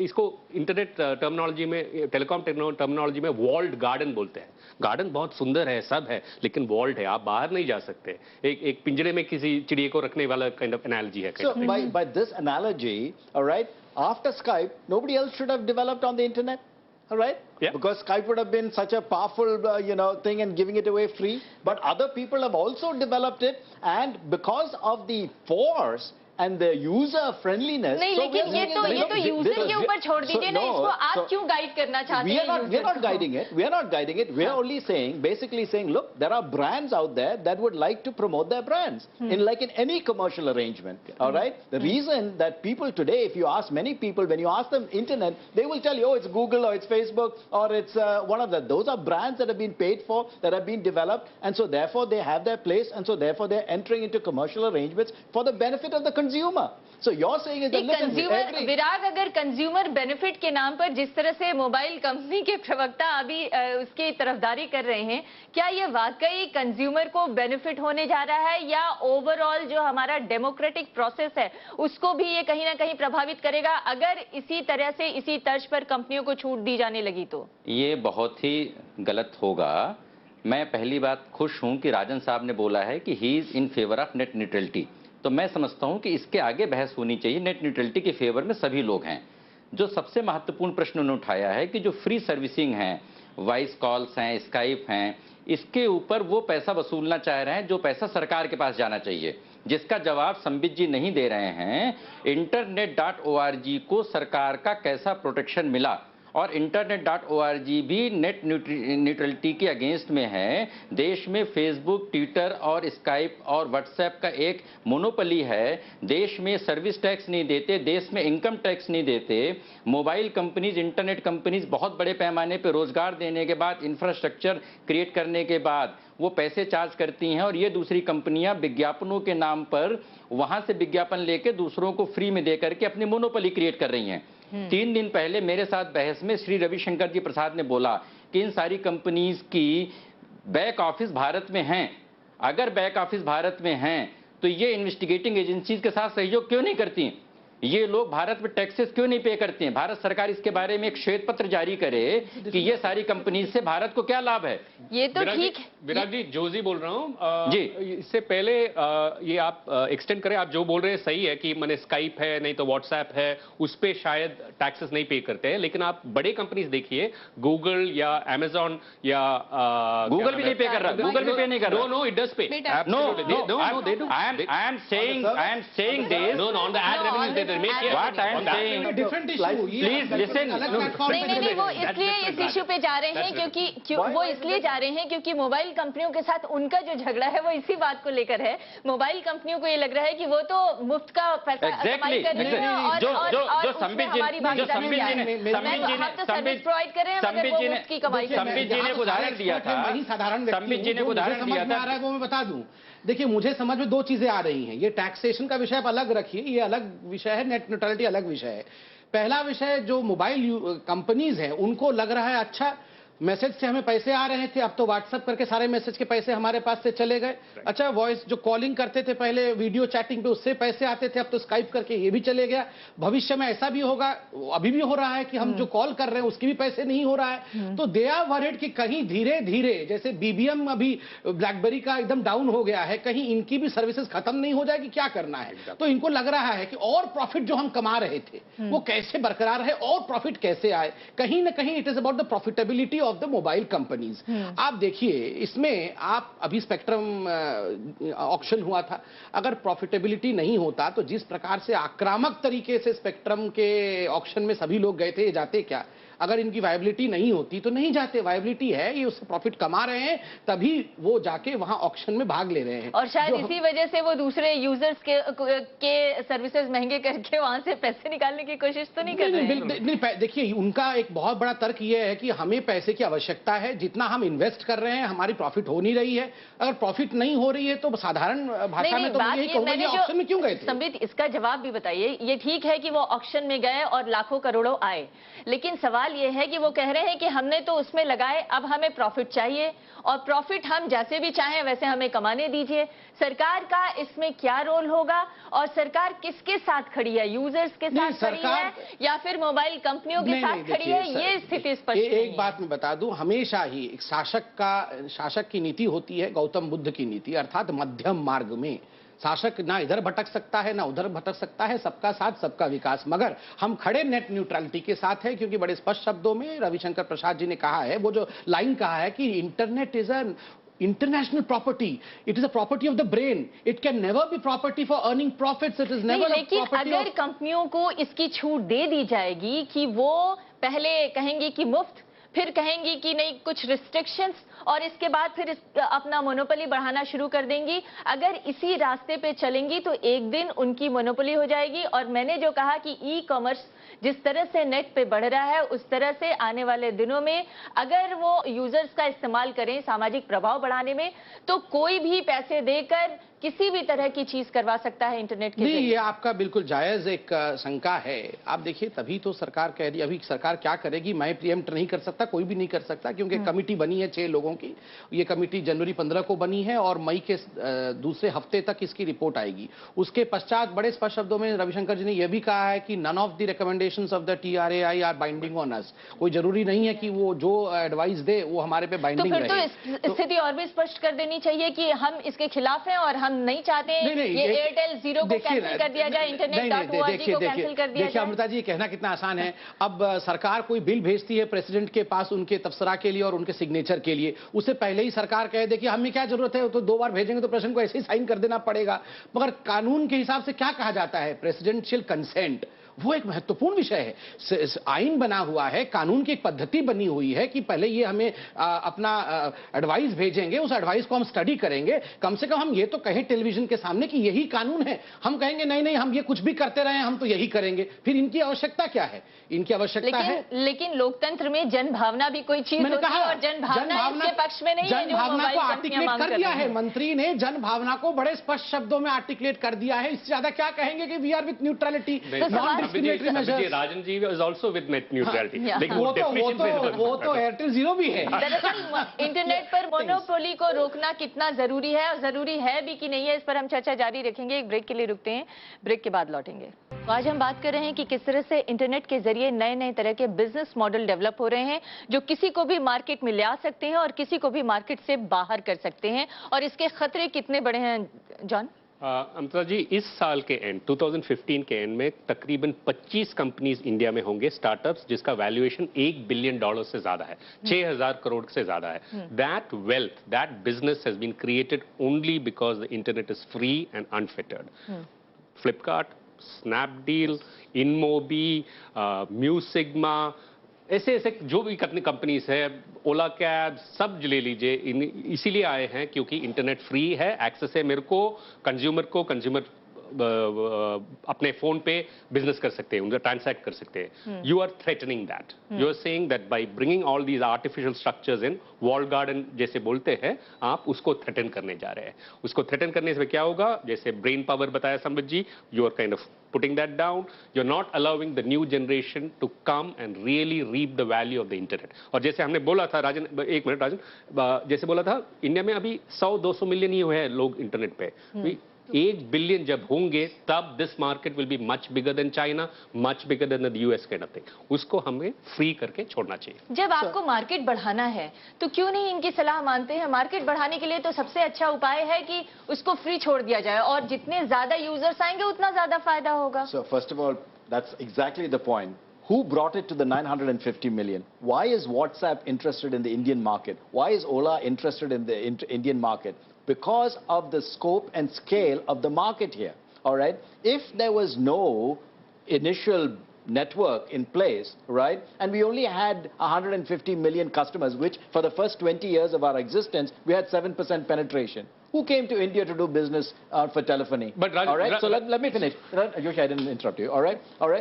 इसको इंटरनेट टर्मिनोलॉजी में, टेलीकॉम टर्मिनोलॉजी में वॉल्ड गार्डन बोलते हैं। गार्डन बहुत सुंदर है, सब है, लेकिन वॉल्ड है, आप बाहर नहीं जा सकते। एक पिंजरे में किसी चिड़िया को रखने वाला काइंड ऑफ एनालॉजी है। So by this analogy, all right, after Skype, nobody else should have developed on the internet, all right? Yeah. Because Skype would have been such a powerful, thing and giving it away free. But other people have also developed it, and because of the force and the user friendliness. नहीं, लेकिन ये तो user के ऊपर छोड़ दीजिए ना, इसको आप क्यों गाइड करना चाहते हैं? We are not guiding it. We are not guiding it. We are only saying, basically saying, look, there are brands out there that would like to promote their brands in any commercial arrangement. All right. The reason that people today, if you ask many people, when you ask them internet, they will tell you, oh, it's Google or it's Facebook or it's one of the. Those are brands that have been paid for, that have been developed, and so therefore they have their place, and so therefore they're entering into commercial arrangements for the benefit of the consumer. So you're saying is that consumer विराग, अगर consumer benefit के नाम पर जिस तरह से mobile company के प्रवक्ता अभी उसकी तरफदारी कर रहे हैं, क्या ये वाकई कंज्यूमर को बेनिफिट होने जा रहा है, या ओवरऑल जो हमारा डेमोक्रेटिक प्रोसेस है उसको भी ये कहीं ना कहीं प्रभावित करेगा अगर इसी तरह से इसी तर्ज पर कंपनियों को छूट दी जाने लगी? तो ये बहुत ही गलत होगा। मैं पहली बात खुश हूं कि राजन साहब ने बोला है कि he is in favour of net neutrality. तो मैं समझता हूं कि इसके आगे बहस होनी चाहिए। नेट न्यूट्रलिटी के फेवर में सभी लोग हैं। जो सबसे महत्वपूर्ण प्रश्न उन्होंने उठाया है कि जो फ्री सर्विसिंग है, वॉइस कॉल्स हैं, स्काइप हैं, इसके ऊपर वो पैसा वसूलना चाह रहे हैं जो पैसा सरकार के पास जाना चाहिए, जिसका जवाब संबित जी नहीं दे रहे हैं। internet.org को सरकार का कैसा प्रोटेक्शन मिला, और internet.org भी नेट न्यूट्रलिटी के अगेंस्ट में है। देश में फेसबुक, ट्विटर और स्काइप और व्हाट्सएप का एक मोनोपोली है। देश में सर्विस टैक्स नहीं देते, देश में इनकम टैक्स नहीं देते। मोबाइल कंपनीज, इंटरनेट कंपनीज बहुत बड़े पैमाने पर रोजगार देने के बाद, इंफ्रास्ट्रक्चर क्रिएट करने के बाद वो पैसे चार्ज करती हैं, और ये दूसरी कंपनियां विज्ञापनों के नाम पर वहां से विज्ञापन लेके दूसरों को फ्री में दे करके अपनी मोनोपोली क्रिएट कर रही हैं। 3 दिन पहले मेरे साथ बहस में श्री रविशंकर जी प्रसाद ने बोला कि इन सारी कंपनीज की बैक ऑफिस भारत में हैं। अगर बैक ऑफिस भारत में हैं तो ये इन्वेस्टिगेटिंग एजेंसीज के साथ सहयोग क्यों नहीं करती? ये लोग भारत में टैक्सेस क्यों नहीं पे करते हैं? भारत सरकार इसके बारे में एक श्वेत पत्र जारी करे कि ये सारी कंपनी से भारत को क्या लाभ है। ये तो ठीक है। विराग जी, जोजी बोल रहा हूँ जी। इससे पहले ये आप एक्सटेंड करें, आप जो बोल रहे हैं सही है कि मैंने स्काइप है, नहीं तो व्हाट्सएप है, उस पे शायद टैक्सेस नहीं पे करते हैं, लेकिन आप बड़े कंपनीज देखिए, गूगल या अमेजॉन या गूगल भी नहीं पे कर रहा, गूगल भी पे नहीं कर रहा। No, it does pay. I am saying this, no, on the ad revenue What I am saying, different issue. please listen. नहीं, वो इसलिए इस इश्यू पे जा रहे हैं क्योंकि वो इसलिए जा रहे हैं क्योंकि मोबाइल कंपनियों के साथ उनका जो झगड़ा है वो इसी बात को लेकर है। मोबाइल कंपनियों को ये लग रहा है कि वो तो मुफ्त का पैसा कमाई कर रही है, और संबित जी ने उदाहरण दिया था, संबित जी ने उदाहरण दिया था, वो मैं बता दूं। देखिए, मुझे समझ में 2 चीजें आ रही हैं। ये टैक्सेशन का विषय आप अलग रखिए, ये अलग विषय है, नेट न्यूट्रलिटी अलग विषय है। पहला विषय, जो मोबाइल कंपनीज हैं उनको लग रहा है अच्छा मैसेज से हमें पैसे आ रहे थे, अब तो व्हाट्सएप करके सारे मैसेज के पैसे हमारे पास से चले गए। अच्छा, वॉइस जो कॉलिंग करते थे पहले, वीडियो चैटिंग पे, उससे पैसे आते थे, अब तो स्काइप करके ये भी चले गया। भविष्य में ऐसा भी होगा, अभी भी हो रहा है कि हम जो कॉल कर रहे हैं उसके भी पैसे नहीं हो रहा है। तो दे आर वरीड कि कहीं धीरे धीरे, जैसे बीबीएम अभी ब्लैकबेरी का एकदम डाउन हो गया है, कहीं इनकी भी सर्विसेज खत्म नहीं हो जाएगी, क्या करना है। तो इनको लग रहा है कि और प्रॉफिट जो हम कमा रहे थे वो कैसे बरकरार है और प्रॉफिट कैसे आए। कहीं ना कहीं it is about the profitability of the mobile companies. आप देखिए, इसमें आप अभी स्पेक्ट्रम ऑक्शन हुआ था, अगर प्रॉफिटेबिलिटी नहीं होता तो जिस प्रकार से आक्रामक तरीके से स्पेक्ट्रम के ऑक्शन में सभी लोग गए थे, ये जाते क्या? अगर इनकी वायबिलिटी नहीं होती तो नहीं जाते। वायबिलिटी है, ये उससे प्रॉफिट कमा रहे हैं, तभी वो जाके वहां ऑक्शन में भाग ले रहे हैं। और शायद इसी वजह से वो दूसरे यूजर्स के सर्विसेज महंगे करके वहां से पैसे निकालने की कोशिश तो नहीं कर रहे हैं। नहीं, देखिए, उनका एक बहुत बड़ा तर्क ये है कि हमें पैसे की आवश्यकता है, जितना हम इन्वेस्ट कर रहे हैं हमारी प्रॉफिट हो नहीं रही है। अगर प्रॉफिट नहीं हो रही है तो साधारण भाषा में तो यही कहूंगा, ये ऑक्शन में क्यों गए थे? संबित, इसका जवाब भी बताइए। ये ठीक है कि वो ऑक्शन में गए और लाखों करोड़ों आए, लेकिन सवाल ये है कि वो कह रहे हैं कि हमने तो उसमें लगाए, अब हमें प्रॉफिट चाहिए और प्रॉफिट हम जैसे भी चाहें वैसे हमें कमाने दीजिए। सरकार का इसमें क्या रोल होगा और सरकार किसके साथ खड़ी है? यूजर्स के साथ खड़ी है या फिर मोबाइल कंपनियों के साथ खड़ी है? ये स्थिति स्पष्ट नहीं है। एक बात मैं बता दूं, हमेशा ही एक शासक की नीति होती है गौतम बुद्ध की नीति, अर्थात मध्यम मार्ग में। शासक ना इधर भटक सकता है ना उधर भटक सकता है, सबका साथ सबका विकास। मगर हम खड़े नेट न्यूट्रलिटी के साथ है, क्योंकि बड़े स्पष्ट शब्दों में रविशंकर प्रसाद जी ने कहा है, वो जो लाइन कहा है कि internet is an international property, it is a property of the brain, it can never be property for earning profits, it is never a property of... लेकिन अगर कंपनियों को इसकी छूट दे दी जाएगी कि वो पहले कहेंगे कि मुफ्त, फिर कहेंगी कि नहीं कुछ रिस्ट्रिक्शंस, और इसके बाद फिर अपना मोनोपोली बढ़ाना शुरू कर देंगी, अगर इसी रास्ते पे चलेंगी तो एक दिन उनकी मोनोपोली हो जाएगी। और मैंने जो कहा कि ई कॉमर्स जिस तरह से नेट पे बढ़ रहा है, उस तरह से आने वाले दिनों में अगर वो यूजर्स का इस्तेमाल करें सामाजिक प्रभाव बढ़ाने में, तो कोई भी पैसे देकर किसी भी तरह की चीज करवा सकता है इंटरनेट के नहीं, जरिए। ये आपका बिल्कुल जायज एक शंका है। आप देखिए, तभी तो सरकार कह रही है, अभी सरकार क्या करेगी, मैं प्रीएम्प्ट नहीं कर सकता, कोई भी नहीं कर सकता, क्योंकि कमिटी बनी है 6 लोगों की। ये कमिटी जनवरी 15 को बनी है और मई के दूसरे हफ्ते तक इसकी रिपोर्ट आएगी। उसके पश्चात बड़े स्पष्ट शब्दों में रविशंकर जी ने यह भी कहा है कि none of the recommendations of the TRAI are binding on us. कोई जरूरी नहीं है कि वो जो एडवाइस दे वो हमारे पे बाइंडिंग रहे। तो फिर तो स्थिति और भी स्पष्ट कर देनी चाहिए कि हम इसके खिलाफ हैं और हम नहीं चाहते ये एयरटेल जीरो को कैंसिल कर दिया जाए, internet.org को कैंसिल कर दिया देखिए जाए। अमृता जी, ये कहना कितना आसान है। अब सरकार कोई बिल भेजती है प्रेसिडेंट के पास उनके तबसरा के लिए और उनके सिग्नेचर के लिए, उससे पहले ही सरकार कह दे कि हमें क्या जरूरत है, तो 2 बार भेजेंगे तो प्रेसिडेंट को ऐसे ही साइन कर देना पड़ेगा। मगर कानून के हिसाब से क्या कहा जाता है, प्रेसिडेंशियल कंसेंट, वो एक महत्वपूर्ण विषय है। आइन बना हुआ है, कानून की एक पद्धति बनी हुई है कि पहले ये हमें अपना एडवाइस भेजेंगे, उस एडवाइस को हम स्टडी करेंगे। कम से कम हम ये तो कहें टेलीविजन के सामने कि यही कानून है। हम कहेंगे नहीं नहीं हम ये कुछ भी करते रहे, हम तो यही करेंगे, फिर इनकी आवश्यकता क्या है? इनकी आवश्यकता है, लेकिन लोकतंत्र में जन भावना भी कोई चीज होती है और जन भावना इसके पक्ष में नहीं है। जन भावना को आर्टिकुलेट कर दिया है मंत्री ने, जन भावना को बड़े स्पष्ट शब्दों में आर्टिकुलेट कर दिया है। इससे ज्यादा क्या कहेंगे कि we are with neutrality, non discriminatory measures. Rajan ji is also with net neutrality, लेकिन वो तो एयरटेल जीरो भी है। दरअसल इंटरनेट पर मोनोपोली को रोकना कितना जरूरी है और जरूरी है भी कि नहीं है, इस पर हम चर्चा जारी रखेंगे। एक ब्रेक के लिए रुकते हैं, ब्रेक के बाद लौटेंगे। तो आज हम बात कर रहे हैं कि किस तरह से इंटरनेट के जरिए नए नए तरह के बिजनेस मॉडल डेवलप हो रहे हैं, जो किसी को भी मार्केट में ले आ सकते हैं और किसी को भी मार्केट से बाहर कर सकते हैं, और इसके खतरे कितने बड़े हैं जॉन? अमृता जी, इस साल के एंड 2015 के एंड में तकरीबन 25 कंपनीज इंडिया में होंगे, स्टार्टअप्स, जिसका वैल्यूएशन $1 बिलियन से ज्यादा है, 6,000 करोड़ से ज्यादा है। That wealth, that business has been created only because the internet is free and unfettered. Flipkart, Snapdeal, InMobi, Mu Sigma, ऐसे ऐसे जो भी कंपनीज है, ओला कैब, सब ले लीजिए, इसीलिए आए हैं क्योंकि इंटरनेट फ्री है, एक्सेस है मेरे को, कंज्यूमर अपने फोन पे बिजनेस कर सकते हैं, उनका ट्रांसैक्ट कर सकते हैं। You are threatening that, you are saying that by bringing all these artificial structures in, wall garden जैसे बोलते हैं, आप उसको थ्रेटन करने जा रहे हैं। उसको थ्रेटन करने से क्या होगा, जैसे ब्रेन पावर बताया Sambit ji, you are kind of putting that down, you're not allowing the new generation to come and really reap the value of the internet. और जैसे हमने बोला था राजन, एक मिनट राजन, जैसे बोला था इंडिया में अभी 100-200 मिलियन ही हुए हैं लोग इंटरनेट पे, 1 बिलियन जब होंगे तब this market will be much bigger than China, much bigger than the US kind of thing. उसको हमें फ्री करके छोड़ना चाहिए। जब आपको मार्केट बढ़ाना है तो क्यों नहीं इनकी सलाह मानते हैं? मार्केट बढ़ाने के लिए तो सबसे अच्छा उपाय है कि उसको फ्री छोड़ दिया जाए, और जितने ज्यादा यूजर्स आएंगे उतना ज्यादा फायदा होगा। So first of all, that's exactly the point. who brought it to the 950 million? Why is WhatsApp interested in the Indian market? Why is Ola interested in the Indian market? Because of the scope and scale of the market here. All right. If there was no initial network in place, right, and we only had 150 million customers, which for the first 20 years of our existence, we had 7% penetration. Who came to India to do business for telephony? But all right, so let me finish. Joshi, I didn't interrupt you. All right.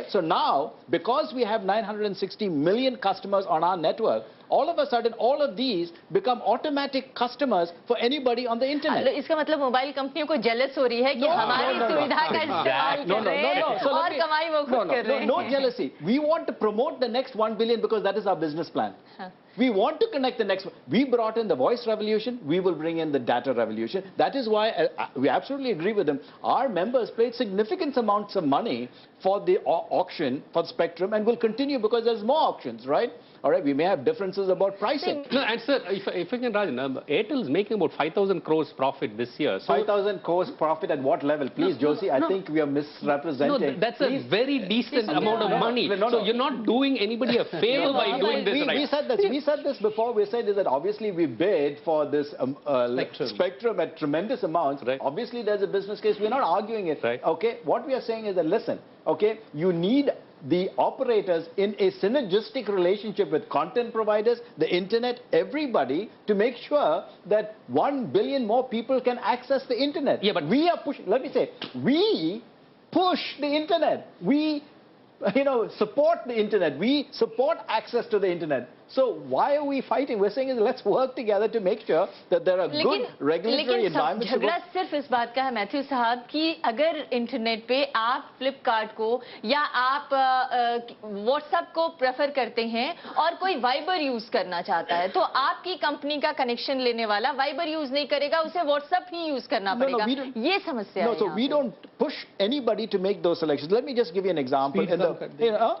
So now, because we have 960 million customers on our network, all of a sudden, all of these become automatic customers for anybody on the internet. इसका मतलब mobile कंपनियों को jealous हो रही है कि हमारी सुविधा का इस्तेमाल कर रहे हैं और कमाई वो खुद कर रहे हैं. No jealousy. We want to promote the next 1 billion because that is our business plan. We want to connect the next one. We brought in the voice revolution. We will bring in the data revolution. That is why we absolutely agree with them. Our members paid significant amounts of money for the auction, for the spectrum, and will continue because there's more auctions, right? All right, we may have differences about pricing. No, and sir, if I can, Rajan, Airtel is making about 5,000 crores profit this year. So 5,000 crores profit at what level? Please, Joshi, I think we are misrepresenting. No, that's a very decent amount of money. So you're not doing anybody a favor by doing this, right? We said this before. We said is that obviously we bid for this spectrum at tremendous amounts. Right. Obviously, there's a business case. We're not arguing it. Right. Okay. What we are saying is that listen. Okay, you need the operators in a synergistic relationship with content providers, the internet, everybody, to make sure that 1 billion more people can access the internet. Yeah, but we are pushing. Let me say, we push the internet. We, support the internet. We support access to the internet. So why are we fighting? We're saying is let's work together to make sure that there are good regulatory environments. लेकिन झगड़ा सिर्फ इस बात का है Matthew साहब कि अगर इंटरनेट पे आप फ्लिपकार्ट को या आप व्हाट्सएप को प्रेफर करते हैं और कोई वाइबर यूज करना चाहता है तो आपकी कंपनी का कनेक्शन लेने वाला वाइबर यूज नहीं करेगा, उसे व्हाट्सएप ही यूज करना पड़ेगा. ये समस्या है. No, so we don't push anybody to make those selections. Let me just give you an example.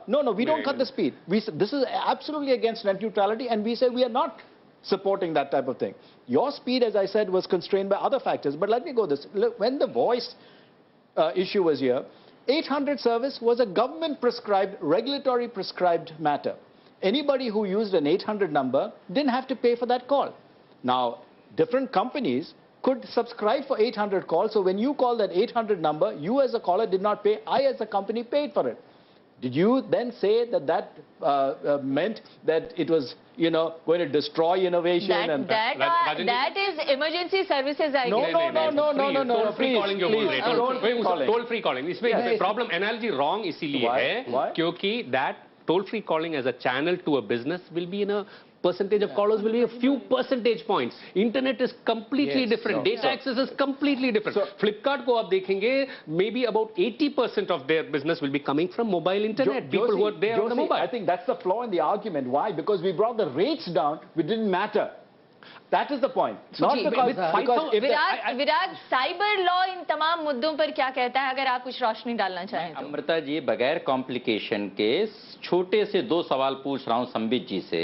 No, we don't cut the speed. This is absolutely against net neutrality, and we say we are not supporting that type of thing. Your speed, as I said, was constrained by other factors. But let me go this. Look, when the voice issue was here, 800 service was a government prescribed, regulatory prescribed matter. Anybody who used an 800 number didn't have to pay for that call. Now, different companies could subscribe for 800 calls. So when you call that 800 number, you as a caller did not pay. I as a company paid for it. Did you then say that that meant that it was, going to destroy innovation? That is emergency services, I guess. No. Toll-free calling your moderator. Toll-free calling. इसमें problem analogy wrong इसीलिए है क्योंकि that toll-free calling as a channel to a business will be in a percentage of callers will be a few percentage points. Internet is completely different. Data access is completely different. So, Flipkart को आप देखेंगे, maybe about 80% of their business will be coming from mobile internet. People who are there on the mobile. I think that's the flaw in the argument. Why? Because we brought the rates down, it didn't matter. That is the point. Not because Viraj cyber law in तमाम मुद्दों पर क्या कहता है अगर आप कुछ रोशनी डालना चाहें तो? अमृता जी, बगैर कॉम्प्लिकेशन के छोटे से 2 सवाल पूछ रहा हूं संबित जी से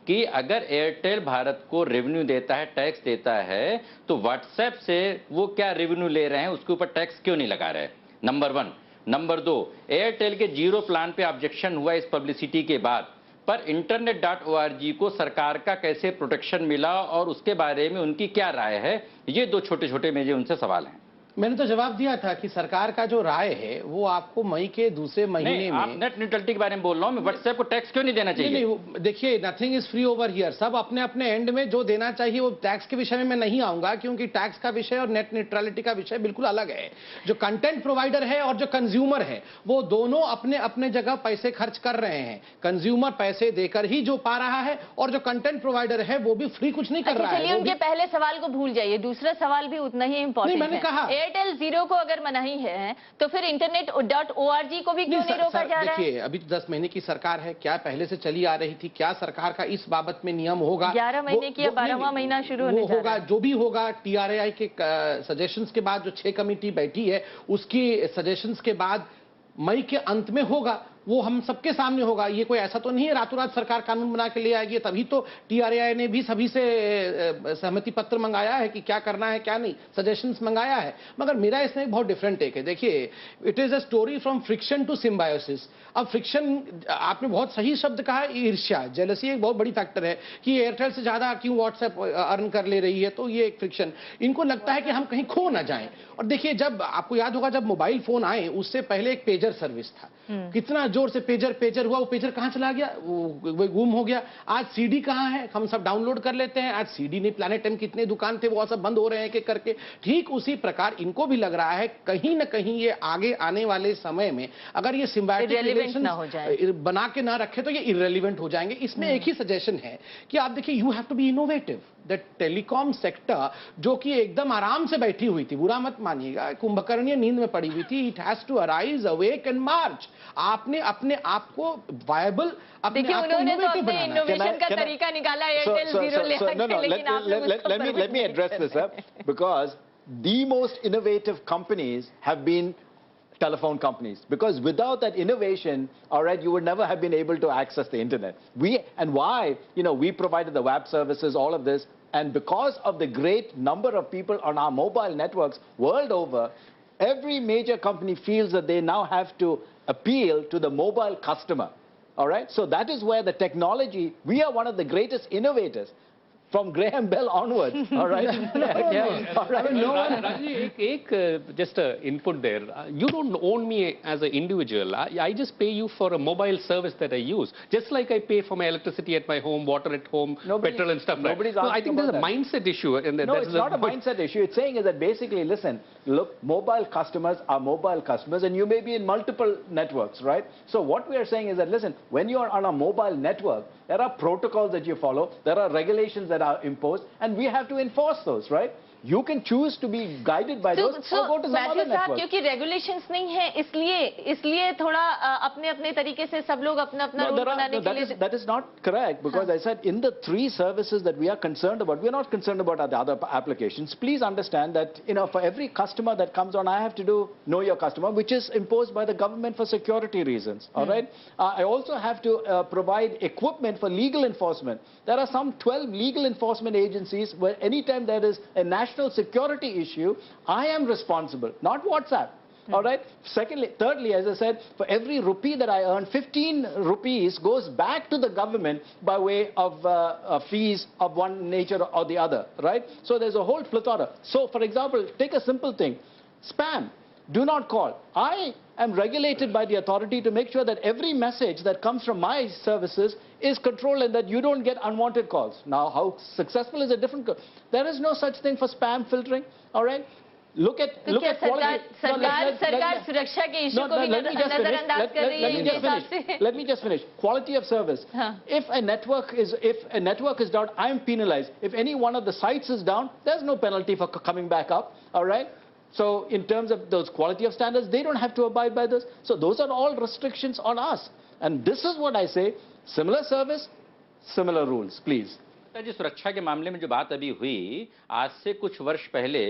कि अगर एयरटेल भारत को रेवेन्यू देता है, टैक्स देता है, तो व्हाट्सएप से वो क्या रेवेन्यू ले रहे हैं, उसके ऊपर टैक्स क्यों नहीं लगा रहे? नंबर 1. नंबर 2, एयरटेल के जीरो प्लान पे ऑब्जेक्शन हुआ इस पब्लिसिटी के बाद, पर internet.org को सरकार का कैसे प्रोटेक्शन मिला और उसके बारे में उनकी क्या राय है? ये 2 छोटे-छोटे मेरे उनसे सवाल हैं. मैंने तो जवाब दिया था कि सरकार का जो राय है वो आपको मई के दूसरे महीने में. आप नेट न्यूट्रलिटी के बारे में बोल रहा हूं, मैं व्हाट्सएप को टैक्स क्यों नहीं देना चाहिए? नहीं, देखिए, nothing is free over here. सब अपने अपने एंड में जो देना चाहिए वो टैक्स के विषय में मैं नहीं आऊंगा क्योंकि टैक्स का विषय और नेट न्यूट्रलिटी का विषय बिल्कुल अलग है. जो कंटेंट प्रोवाइडर है और जो कंज्यूमर है वो दोनों अपने अपने जगह पैसे खर्च कर रहे हैं. कंज्यूमर पैसे देकर ही जो पा रहा है और जो कंटेंट प्रोवाइडर है वो भी फ्री कुछ नहीं कर रहा है. चलिए उनके पहले सवाल को भूल जाइए, दूसरा सवाल भी उतना ही इंपॉर्टेंट है. मैंने कहा एयरटेल जीरो को अगर मनाही है तो फिर internet.org को भी क्यों नहीं रोका जा रहा है? देखिए, अभी तो 10 महीने की सरकार है, क्या पहले से चली आ रही थी, क्या सरकार का इस बाबत में नियम होगा? 11 महीने की 12वां महीना शुरू होने जा रहा है. जो भी होगा TRAI के सजेशंस के बाद जो 6 कमेटी बैठी है उसकी सजेशंस के बाद मई के अंत में होगा. वो हम सबके सामने होगा। ये कोई ऐसा तो नहीं है रातों रात सरकार कानून बना के ले आएगी, तभी तो TRAI ने भी सभी से सहमति पत्र मंगाया है कि क्या करना है क्या नहीं, सजेशंस मंगाया है। मगर मेरा इसमें एक बहुत डिफरेंट टेक है। देखिए, it is a story from friction to symbiosis. अब फ्रिक्शन, आपने बहुत सही शब्द कहा, ईर्ष्या, जेलसी एक बहुत बड़ी फैक्टर है कि एयरटेल से ज्यादा क्यों व्हाट्सएप अर्न कर ले रही है, तो ये एक फ्रिक्शन। इनको लगता है कि हम कहीं खो ना जाएं। और देखिए, जब आपको याद होगा जब मोबाइल फोन आए उससे पहले एक पेजर सर्विस था, कितना जोर से पेजर हुआ, वो पेजर कहां चला गया, वो गुम हो गया। आज सीडी कहां है, हम सब डाउनलोड कर लेते हैं। आज सीडी नहीं, प्लैनेट एम कितने दुकान थे वो सब बंद हो रहे हैं एक करके। ठीक उसी प्रकार इनको भी लग रहा है कहीं ना कहीं ये आगे आने वाले समय में अगर ये सिम्बायोटिक रिलेशन बना के ना रखे तो ये इररिलेवेंट हो जाएंगे। इसमें एक ही सजेशन है कि आप देखिए, you have to be innovative. The telecom sector जो कि एकदम आराम से बैठी हुई थी, बुरा मत मानिएगा, कुंभकर्णीय नींद में पड़ी हुई थी, it has to arise, awake and march. आपने अपने आप को वायबल, देखिए उन्होंने तो अपने इनोवेशन का तरीका निकाला एयरटेल जीरो ले आके, लेकिन आपने let me address this up because the most innovative companies have been telephone companies, because without that innovation, all right, you would never have been able to access the internet. We provided the web services, all of this, and because of the great number of people on our mobile networks world over, every major company feels that they now have to appeal to the mobile customer, all right? So that is where the technology, we are one of the greatest innovators from Graham Bell onwards, all right? All right. Just input there. You don't own me as an individual. I just pay you for a mobile service that I use. Just like I pay for my electricity at my home, water at home, petrol and stuff. Nobody's right? asking I think there's a mindset issue. No, it's not a mindset issue. It's saying is that basically, listen, look, mobile customers are mobile customers, and you may be in multiple networks, right? So what we are saying is that, listen, when you are on a mobile network, there are protocols that you follow, there are regulations that are imposed, and we have to enforce those, right? You can choose to be guided by those or go to some other network. क्योंकि regulations नहीं है, इसलिए थोड़ा अपने अपने तरीके से सब लोग अपना अपना रूल बनाने के लिए. That is not correct, because I said in the 3 services that we are concerned about, we are not concerned about the other applications. Please understand that, for every customer that comes on, I have to do know your customer, which is imposed by the government for security reasons. All right. I also have to provide equipment for legal enforcement. There are some 12 legal enforcement agencies where anytime there is a national security issue, I am responsible, not WhatsApp. All right. Thirdly, as I said, for every rupee that I earn, 15 rupees goes back to the government by way of fees of one nature or the other, right? So there's a whole plethora. So, for example, take a simple thing, spam. Do not call. I am regulated by the authority to make sure that every message that comes from my services is controlled and that you don't get unwanted calls. Now, how successful is a different... There is no such thing for spam filtering, all right? Look at quality. सरकार सुरक्षा के issue को भी नजरअंदाज कर रही है. Let me just finish. Quality of service. If a network is down, I am penalized. If any one of the sites is down, there's no penalty for coming back up, all right? So in terms of those quality of standards, they don't have to abide by this. So those are all restrictions on us. And this is what I say, similar service, similar rules, please. जी, सुरक्षा के मामले में जो बात अभी हुई, आज से कुछ वर्ष पहले,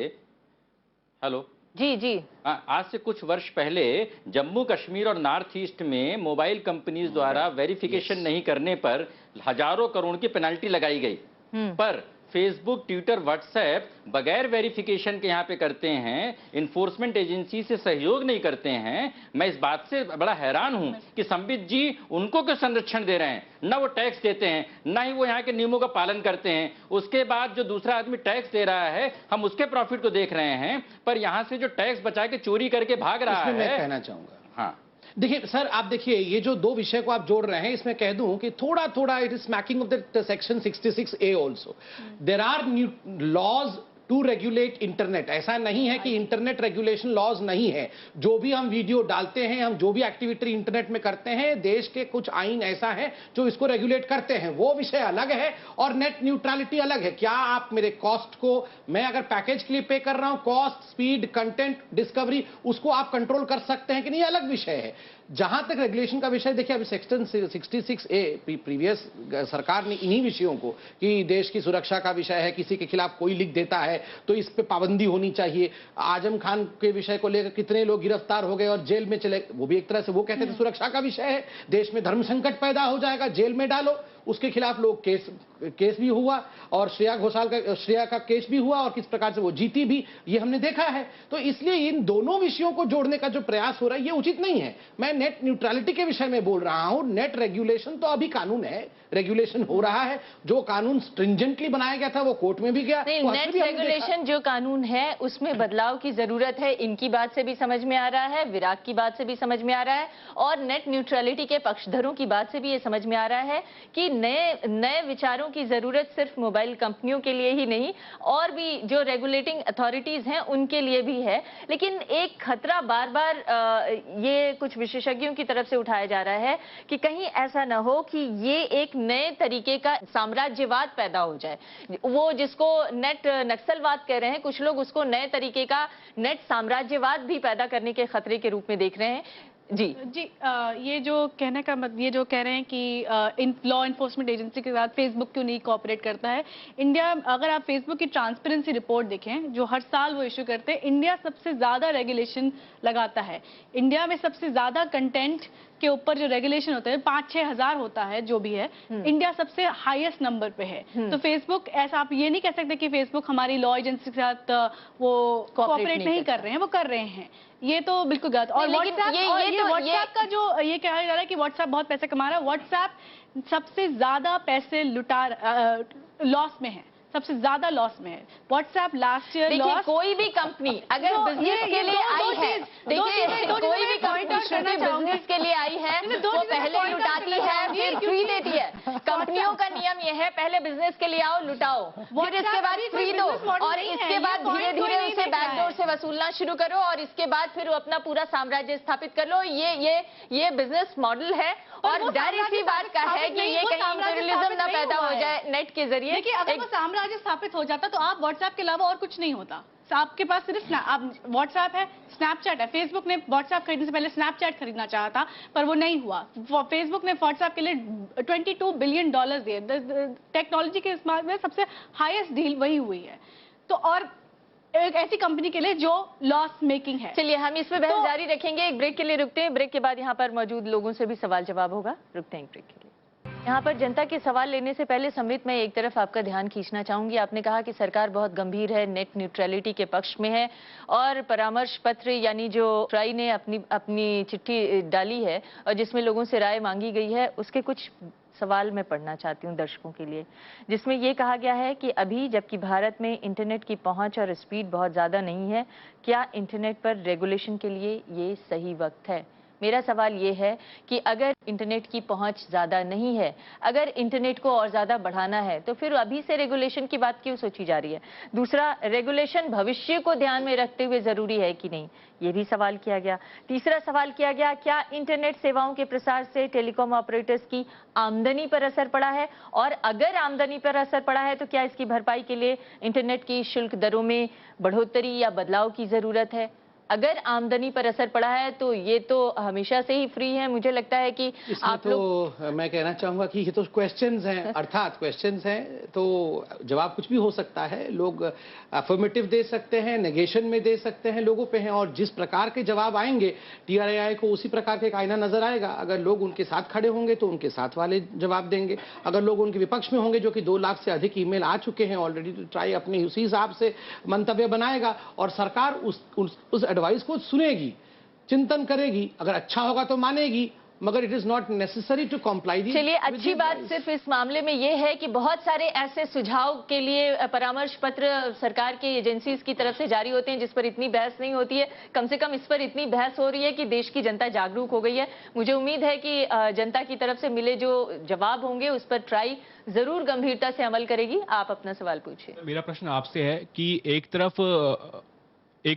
हेलो जी आज से कुछ वर्ष पहले जम्मू कश्मीर और नॉर्थ ईस्ट में मोबाइल कंपनीज द्वारा वेरिफिकेशन नहीं करने पर हजारों करोड़ की पेनल्टी लगाई गई, पर फेसबुक, ट्विटर, व्हाट्सएप बगैर वेरिफिकेशन के यहाँ पे करते हैं, इन्फोर्समेंट एजेंसी से सहयोग नहीं करते हैं। मैं इस बात से बड़ा हैरान हूं कि संबित जी उनको क्यों संरक्षण दे रहे हैं, ना वो टैक्स देते हैं, ना ही वो यहाँ के नियमों का पालन करते हैं। उसके बाद जो दूसरा आदमी टैक्स दे रहा है, हम उसके प्रॉफिट को देख रहे हैं, पर यहाँ से जो टैक्स बचा के चोरी करके भाग रहा है। मैं कहना चाहूंगा, हाँ देखिए सर, आप देखिए ये जो 2 विषय को आप जोड़ रहे हैं, इसमें कह दूं कि थोड़ा it is smacking of the section 66A also. There are laws to regulate internet. ऐसा नहीं है कि इंटरनेट रेगुलेशन लॉज नहीं है. जो भी हम वीडियो डालते हैं, हम जो भी एक्टिविटी इंटरनेट में करते हैं, देश के कुछ आईन ऐसा है जो इसको रेगुलेट करते हैं, वो विषय अलग है और नेट न्यूट्रलिटी अलग है. क्या आप मेरे कॉस्ट को, मैं अगर पैकेज के लिए पे कर रहा हूं, कॉस्ट, स्पीड, कंटेंट, डिस्कवरी, उसको आप कंट्रोल कर सकते हैं कि नहीं, अलग विषय है. जहां तक रेगुलेशन का विषय, देखिए अभी सेक्शन 66A प्रीवियस सरकार ने इन्हीं विषयों को कि देश की सुरक्षा का विषय है, किसी के खिलाफ कोई लिख देता है तो इस पे पाबंदी होनी चाहिए। आजम खान के विषय को लेकर कितने लोग गिरफ्तार हो गए और जेल में चले, वो भी एक तरह से वो कहते थे सुरक्षा का विषय है, देश में धर्म संकट पैदा हो जाएगा, जेल में डालो। उसके खिलाफ लोग केस भी हुआ और श्रेया का केस भी हुआ और किस प्रकार से वो जीती भी, ये हमने देखा है। तो इसलिए इन दोनों विषयों को जोड़ने का जो प्रयास हो रहा है ये उचित नहीं है। मैं नेट न्यूट्रलिटी के विषय में बोल रहा हूं। नेट रेगुलेशन तो अभी कानून है, रेगुलेशन हो रहा है। जो कानून स्ट्रिंजेंटली बनाया गया था वो कोर्ट में भी गया। नेट रेगुलेशन जो कानून है उसमें बदलाव की जरूरत है। इनकी बात से भी समझ में आ रहा है, विराग की बात से भी समझ में आ रहा है और नेट न्यूट्रलिटी के पक्षधरों की बात से भी ये समझ में आ रहा है कि नए विचारों की जरूरत सिर्फ मोबाइल कंपनियों के लिए ही नहीं और भी जो रेगुलेटिंग अथॉरिटीज हैं उनके लिए भी है। लेकिन एक खतरा बार बार ये कुछ विशेषज्ञों की तरफ से उठाया जा रहा है कि कहीं ऐसा ना हो कि ये एक नए तरीके का साम्राज्यवाद पैदा हो जाए। वो जिसको नेट नक्सलवाद कह रहे हैं, कुछ लोग उसको नए तरीके का नेट साम्राज्यवाद भी पैदा करने के खतरे के रूप में देख रहे हैं। जी, ये जो कहने का ये जो कह रहे हैं कि इन लॉ इन्फोर्समेंट एजेंसी के साथ फेसबुक क्यों नहीं कोऑपरेट करता है। इंडिया, अगर आप फेसबुक की ट्रांसपेरेंसी रिपोर्ट देखें जो हर साल वो इशू करते हैं, इंडिया सबसे ज्यादा रेगुलेशन लगाता है। इंडिया में सबसे ज्यादा कंटेंट के ऊपर जो रेगुलेशन होता है 5-6 हजार होता है, जो भी है, इंडिया सबसे हाईएस्ट नंबर पे है। तो फेसबुक, ऐसा आप ये नहीं कह सकते कि फेसबुक हमारी लॉ एजेंसी के साथ वो कोऑपरेट नहीं कर रहे हैं, वो कर रहे हैं। ये तो बिल्कुल गलत। और व्हाट्सएप का जो ये कहा जा रहा है कि व्हाट्सएप बहुत पैसे कमा रहा है, व्हाट्सएप सबसे ज्यादा पैसे लॉस में है, सबसे ज्यादा लॉस में है व्हाट्सएप। लास्ट ईयर लॉस, कोई भी कंपनी अगर बिजनेस के लिए आई है, देखिए कोई भी कंपनी बिजनेस के लिए आई है वो पहले लुटाती है फिर फ्री देती है। कंपनियों का नियम ये है, पहले बिजनेस के लिए आओ, लुटाओ, फिर इसके बाद फ्री दो और इसके बाद धीरे धीरे उसे बैकडोर से वसूलना शुरू करो और इसके बाद फिर अपना पूरा साम्राज्य स्थापित कर लो। ये बिजनेस मॉडल है और डर इसी बात का है कि ये कहीं इंपीरियलिज्म ना पैदा हो जाए नेट के जरिए। अगर वो साम्राज्य स्थापित हो जाता तो आप व्हाट्सएप के अलावा और कुछ नहीं होता। आपके पास सिर्फ व्हाट्सएप है, स्नैपचैट है। फेसबुक ने व्हाट्सएप खरीदने से पहले स्नैपचैट खरीदना चाहा था पर वो नहीं हुआ। फेसबुक ने व्हाट्सएप के लिए $22 बिलियन दिए। टेक्नोलॉजी के इस्तेमाल में सबसे हाईएस्ट डील वही हुई है। तो और एक ऐसी कंपनी के लिए जो लॉस मेकिंग है। चलिए हम इस पे बहस जारी रखेंगे, एक ब्रेक के लिए रुकते हैं। ब्रेक के बाद यहाँ पर मौजूद लोगों से भी सवाल जवाब होगा। रुकते हैं ब्रेक के लिए। यहाँ पर जनता के सवाल लेने से पहले समृत, मैं एक तरफ आपका ध्यान खींचना चाहूंगी। आपने कहा कि सरकार बहुत गंभीर है, नेट न्यूट्रलिटी के पक्ष में है और परामर्श पत्र यानी जो ट्राई ने अपनी चिट्ठी डाली है और जिसमें लोगों से राय मांगी गई है, उसके कुछ सवाल मैं पढ़ना चाहती हूँ दर्शकों के लिए, जिसमें ये कहा गया है कि अभी जबकि भारत में इंटरनेट की पहुंच और स्पीड बहुत ज़्यादा नहीं है, क्या इंटरनेट पर रेगुलेशन के लिए ये सही वक्त है? मेरा सवाल ये है कि अगर इंटरनेट की पहुंच ज़्यादा नहीं है, अगर इंटरनेट को और ज़्यादा बढ़ाना है तो फिर अभी से रेगुलेशन की बात क्यों सोची जा रही है? दूसरा, रेगुलेशन भविष्य को ध्यान में रखते हुए ज़रूरी है कि नहीं, ये भी सवाल किया गया। तीसरा सवाल किया गया, क्या इंटरनेट सेवाओं के प्रसार से टेलीकॉम ऑपरेटर्स की आमदनी पर असर पड़ा है और अगर आमदनी पर असर पड़ा है तो क्या इसकी भरपाई के लिए इंटरनेट की शुल्क दरों में बढ़ोतरी या बदलाव की ज़रूरत है? अगर आमदनी पर असर पड़ा है तो ये तो हमेशा से ही फ्री है। मुझे लगता है कि आप लोग, मैं कहना चाहूंगा कि ये तो क्वेश्चंस हैं, अर्थात क्वेश्चंस हैं तो जवाब कुछ भी हो सकता है। लोग अफर्मेटिव दे सकते हैं, नेगेशन में दे सकते हैं, लोगों पे हैं और जिस प्रकार के जवाब आएंगे TRAI को उसी प्रकार के आईना नजर आएगा। अगर लोग उनके साथ खड़े होंगे तो उनके साथ वाले जवाब देंगे, अगर लोग उनके विपक्ष में होंगे, जो कि 2 लाख से अधिक ईमेल आ चुके हैं ऑलरेडी, तो ट्राई अपने उसी हिसाब से मंतव्य बनाएगा और सरकार उस एडवाइस को सुनेगी, चिंतन करेगी, अगर अच्छा होगा तो मानेगी, मगर it is not necessary to comply. चलिए, अच्छी बात सिर्फ इस मामले में ये है कि बहुत सारे ऐसे सुझाव के लिए परामर्श पत्र सरकार के एजेंसीज की तरफ से जारी होते हैं जिस पर इतनी बहस नहीं होती है। कम से कम इस पर इतनी बहस हो रही है कि देश की जनता जागरूक हो गई है। मुझे उम्मीद है कि जनता की तरफ से मिले जो जवाब होंगे उस पर ट्राई जरूर गंभीरता से अमल करेगी। आप अपना सवाल पूछिए। मेरा प्रश्न आपसे है कि एक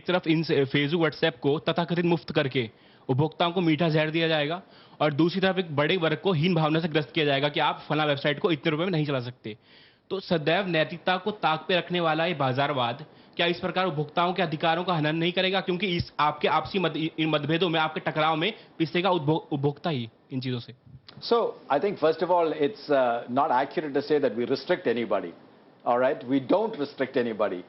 तरफ इन फेसबुक व्हाट्सएप को तथाकथित मुफ्त करके उपभोक्ताओं को मीठा जहर दिया जाएगा और दूसरी तरफ एक बड़े वर्ग को हीन भावना से ग्रस्त किया जाएगा कि आप फला वेबसाइट को इतने रुपए में नहीं चला सकते। तो सदैव नैतिकता को ताक पे रखने वाला ये बाजारवाद क्या इस प्रकार उपभोक्ताओं के अधिकारों का हनन नहीं करेगा? क्योंकि इस आपके आपसी इन मतभेदों में, आपके टकराव में पिसेगा उपभोक्ता ही इन चीजों से। So, I think first of all, it's not accurate to say that we restrict anybody. All right? We don't restrict anybody.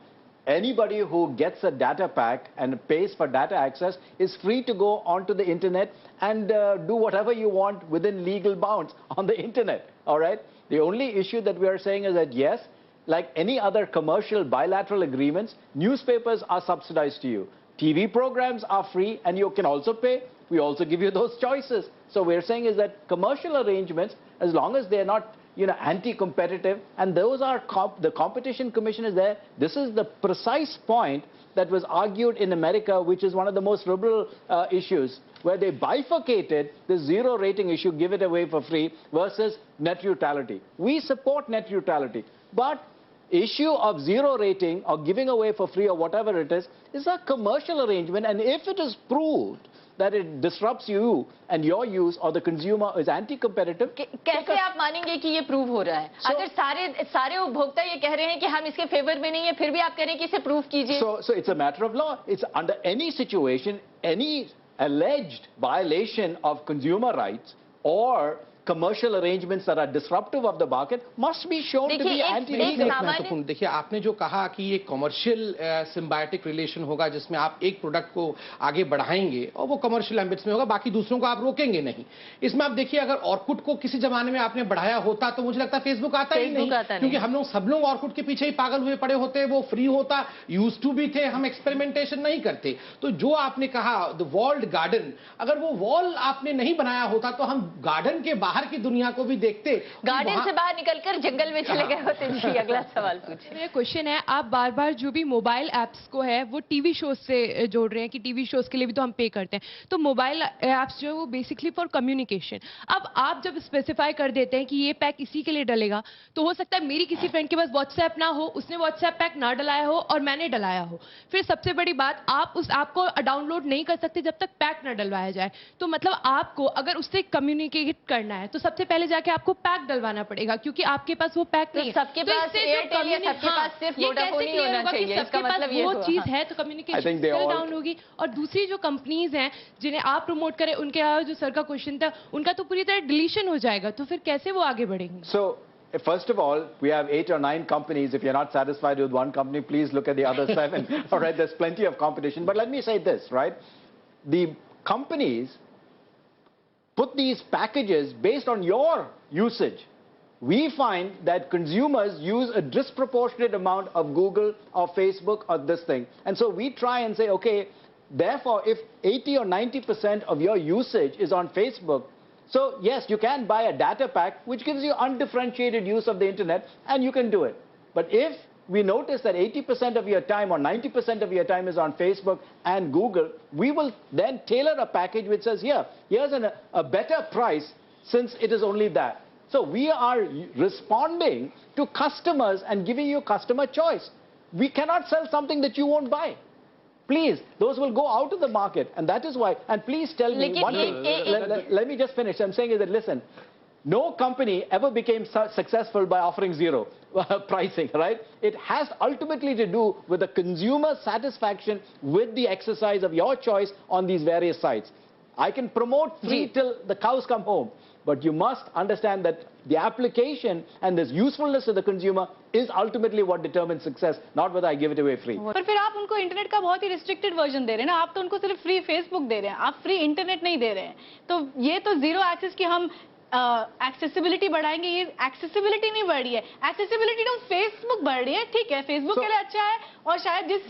Anybody who gets a data pack and pays for data access is free to go onto the internet and do whatever you want within legal bounds on the internet. All right? The only issue that we are saying is that yes, like any other commercial bilateral agreements, newspapers are subsidized to you. TV programs are free and you can also pay. We also give you those choices. So we're saying is that commercial arrangements, as long as they're not, anti-competitive, and those are the Competition Commission is there. This is the precise point that was argued in America, which is one of the most liberal issues, where they bifurcated the zero rating issue, give it away for free, versus net neutrality. We support net neutrality, but issue of zero rating or giving away for free or whatever it is a commercial arrangement, and if it is proved that it disrupts you and your use or the consumer is anti-competitive. कैसे आप मानेंगे कि ये prove हो रहा है? अगर सारे उपभोक्ता ये कह रहे हैं कि हम इसके फेवर में नहीं है, फिर भी आप कह रहे हैं कि इसे प्रूव कीजिए। So it's a matter of law. It's under any situation, any alleged violation of consumer rights or commercial arrangements that are disruptive of the market must be shown to be महत्वपूर्ण। देखिए, आपने जो कहा कि ये commercial symbiotic relation होगा जिसमें आप एक प्रोडक्ट को आगे बढ़ाएंगे और वो कमर्शियल एम्बिट्स में होगा, बाकी दूसरों को आप रोकेंगे नहीं। इसमें आप देखिए, अगर ऑर्कुट को किसी जमाने में आपने बढ़ाया होता तो मुझे लगता है फेसबुक आता ही नहीं, क्योंकि हम लोग सब लोग ऑर्कुट के पीछे ही पागल हुए पड़े होते, वो फ्री होता, यूज टू भी थे, हम एक्सपेरिमेंटेशन नहीं करते। तो जो आपने कहा द वॉल्ड गार्डन, अगर वो वॉल आपने नहीं बनाया होता तो हम गार्डन के बाहर की दुनिया को भी देखते, गार्डन से बाहर निकलकर जंगल में चले गए होते। जी, अगला सवाल पूछिए। मेरा क्वेश्चन है, आप बार बार जो भी मोबाइल एप्स को है वो टीवी शोज से जोड़ रहे हैं कि टीवी शोज के लिए भी तो हम पे करते हैं, तो मोबाइल एप्स जो है वो बेसिकली फॉर कम्युनिकेशन। अब आप जब स्पेसिफाई कर देते हैं कि ये पैक इसी के लिए डलेगा, तो हो सकता है मेरी किसी फ्रेंड के पास व्हाट्सएप ना हो, उसने व्हाट्सएप पैक ना डलाया हो और मैंने डलाया हो। फिर सबसे बड़ी बात, आप उस ऐप को डाउनलोड नहीं कर सकते जब तक पैक ना डलवाया जाए। तो मतलब आपको अगर उससे कम्युनिकेट करना है तो सबसे पहले जाके आपको पैक डलवाना पड़ेगा, क्योंकि आपके पास वो पैक नहीं है। सबके पास एयरटेल या सबके पास सिर्फ वोडाफोन ही होना चाहिए, इसका मतलब ये वो चीज है तो कम्युनिकेशन डाउन होगी। और दूसरी जो कंपनीज हैं जिन्हें आप प्रमोट करें, उनके अलावा जो सर का क्वेश्चन था उनका तो पूरी तरह डिलीशन हो जाएगा, तो फिर कैसे वो आगे बढ़ेंगे? So first of all, we have 8 or 9 companies. If you're not satisfied with one company, please look at the other 7. All right, there's plenty of competition. But let me say this, right? The companies put these packages based on your usage. We find that consumers use a disproportionate amount of Google or Facebook or this thing. And so we try and say, okay, therefore, if 80 or 90% of your usage is on Facebook, so yes, you can buy a data pack which gives you undifferentiated use of the internet, and you can do it. But if we notice that 80% of your time or 90% of your time is on Facebook and Google, we will then tailor a package which says, here's a better price since it is only that. So we are responding to customers and giving you customer choice. We cannot sell something that you won't buy. Please, those will go out of the market, and that is why. And please tell me one thing. Let me just finish. I'm saying is that, listen, no company ever became successful by offering zero pricing, right? It has ultimately to do with the consumer satisfaction with the exercise of your choice on these various sites. I can promote free till the cows come home, but you must understand that the application and this usefulness to the consumer is ultimately what determines success, not whether I give it away free. पर फिर आप उनको internet का बहुत ही restricted version दे रहे हैं ना, आप तो उनको सिर्फ फ्री फेसबुक दे रहे हैं, आप फ्री इंटरनेट नहीं दे रहे हैं। तो ये तो जीरो एक्सेस की हम एक्सेसिबिलिटी बढ़ाएंगे, ये एक्सेसिबिलिटी नहीं बढ़ रही है, एक्सेसिबिलिटी तो फेसबुक बढ़ रही है। ठीक है, फेसबुक के लिए अच्छा है, और शायद जिस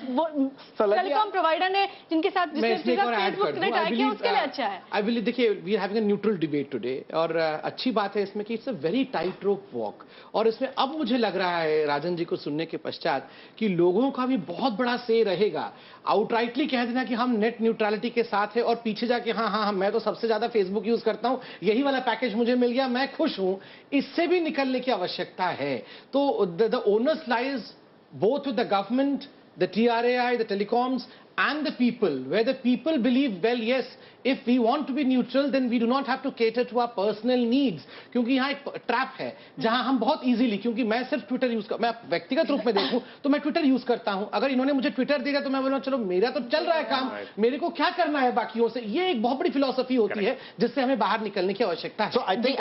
टेलीकॉम प्रोवाइडर ने जिनके साथ फेसबुक ने ट्राई किया उसके लिए अच्छा है। आई बिलीव, देखिए, we are having a neutral debate today, और अच्छी बात है इसमें कि it's a very tight rope walk. और इसमें अब मुझे लग रहा है राजन जी को सुनने के पश्चात कि लोगों का भी बहुत बड़ा से रहेगा। आउटराइटली कह देना कि हम नेट न्यूट्रलिटी के साथ है और पीछे जाके हाँ मैं तो सबसे ज्यादा फेसबुक यूज करता हूं, यही वाला पैकेज मुझे मिल गया, मैं खुश हूं, इससे भी निकलने की आवश्यकता है। तो the onus lies both with the government, the TRAI, the telecoms, and the people, where the people believe, well, yes, if we want to be neutral then we do not have to cater to our personal needs, क्योंकि यहाँ एक trap है जहां हम बहुत easily, क्योंकि मैं सिर्फ ट्विटर यूज कर, मैं व्यक्तिगत रूप में देखूं तो मैं ट्विटर यूज करता हूं, अगर इन्होंने मुझे ट्विटर दिया तो मैं बोलूं चलो मेरा तो चल रहा है काम, मेरे को क्या करना है बाकियों से। ये एक बहुत बड़ी फिलॉसफी होती है जिससे हमें बाहर निकलने की आवश्यकता है। So I think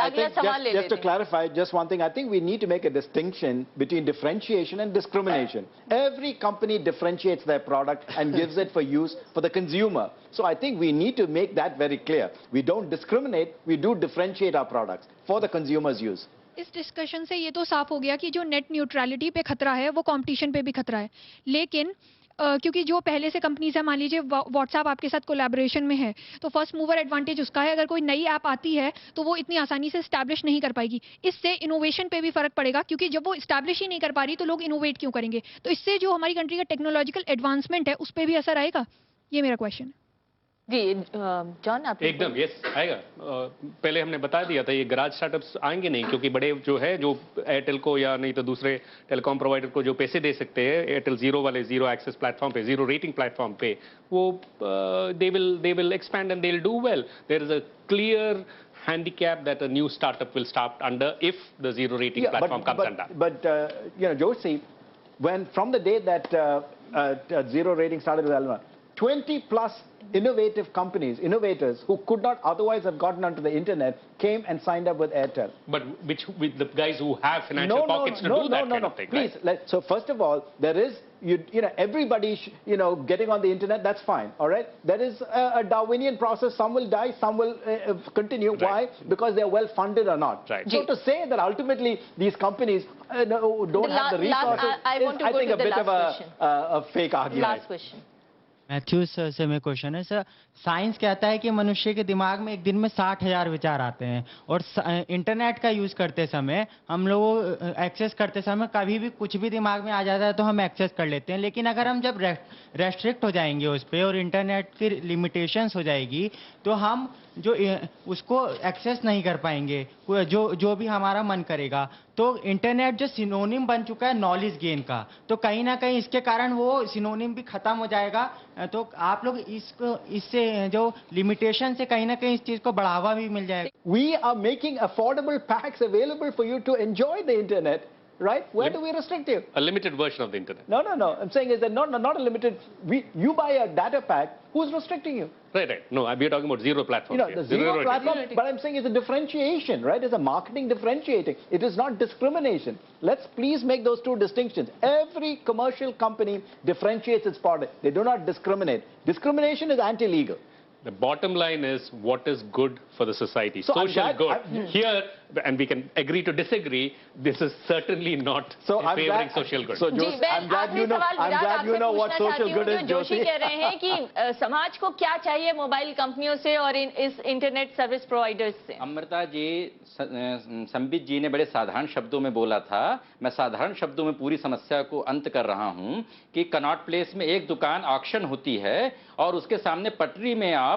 just to clarify just one thing, I think we need to make a distinction between differentiation and discrimination. Every company differentiates their product and gives it for use for the consumer. So I think we need to make that very clear. We don't discriminate, we do differentiate our products for the consumer's use. इस discussion से ये तो साफ हो गया कि जो net neutrality पे खतरा है वो कंपटीशन पे भी खतरा है, लेकिन क्योंकि जो पहले से कंपनीज है, मान लीजिए व्हाट्सएप आपके साथ कोलैबोरेशन में है, तो फर्स्ट मूवर एडवांटेज उसका है। अगर कोई नई ऐप आती है तो वो इतनी आसानी से स्टैब्लिश नहीं कर पाएगी। इससे इनोवेशन पे भी फर्क पड़ेगा, क्योंकि जब वो स्टैब्लिश ही नहीं कर पा रही तो लोग इनोवेट क्यों करेंगे। तो इससे जो हमारी कंट्री का टेक्नोलॉजिकल एडवांसमेंट है उस पर भी असर आएगा, ये मेरा क्वेश्चन है। जी जॉन, आप एकदम यस आएगा। पहले हमने बता दिया था ये गराज स्टार्टअप्स आएंगे नहीं, क्योंकि बड़े जो है जो एयरटेल को या नहीं तो दूसरे टेलीकॉम प्रोवाइडर को जो पैसे दे सकते हैं, एयरटेल जीरो वाले जीरो एक्सेस प्लेटफॉर्म पे, जीरो रेटिंग प्लेटफॉर्म पे, वो they will expand and they will do well. There is a clear handicap that a new startup will start under if the zero rating platform comes under. But you know, Joshi, when from the day that zero rating started with Alma, 20 plus innovative companies, innovators who could not otherwise have gotten onto the internet came and signed up with Airtel. But with the guys who have financial pockets to do that kind of thing, please, right? So first of all, there is, you know, everybody, getting on the internet, that's fine, all right? There is a Darwinian process. Some will die, some will continue. Right. Why? Because they're well funded or not. Right. So to say that ultimately these companies don't have the resources is, I think, a bit of a fake argument. Last question. Mathews sir से मेरा question है sir, science कहता है कि मनुष्य के दिमाग में एक दिन में 60,000 विचार आते हैं, और इंटरनेट का यूज़ करते समय हम लोग एक्सेस करते समय कभी भी कुछ भी दिमाग में आ जाता है तो हम एक्सेस कर लेते हैं। लेकिन अगर हम जब रेस्ट्रिक्ट हो जाएंगे उस पर और इंटरनेट की लिमिटेशंस हो जाएगी तो हम जो उसको एक्सेस नहीं कर पाएंगे, जो भी हमारा मन करेगा। तो इंटरनेट जो सिनोनिम बन चुका है नॉलेज गेन का, तो कहीं ना कहीं इसके कारण वो सिनोनिम भी खत्म हो जाएगा। तो आप लोग इससे जो लिमिटेशन से कहीं ना कहीं इस चीज को बढ़ावा भी मिल जाएगा। We are making affordable packs available for you to enjoy the internet. Right? Where do we restrict you? A limited version of the internet. No. I'm saying is that not a limited. You buy a data pack. Who's restricting you? Right. No, we are talking about zero platform. The zero platform. But I'm saying it's a differentiation, right? It's a marketing differentiating. It is not discrimination. Let's please make those two distinctions. Every commercial company differentiates its product. They do not discriminate. Discrimination is anti-legal. The bottom line is what is good for the society. So social good. Here, and we can agree to disagree, this is certainly not favoring social good. So I'm glad you know what social good is, Joshi कह रहे हैं कि समाज को क्या चाहिए mobile कंपनियों से और इस इंटरनेट सर्विस प्रोवाइडर्स से। अमृता जी, संबित जी ने बड़े साधारण शब्दों में बोला था। मैं साधारण शब्दों में पूरी समस्या को अंत कर रहा हूं कि कनॉट प्लेस में एक दुकान ऑक्शन होती है और उसके सामने पटरी में आप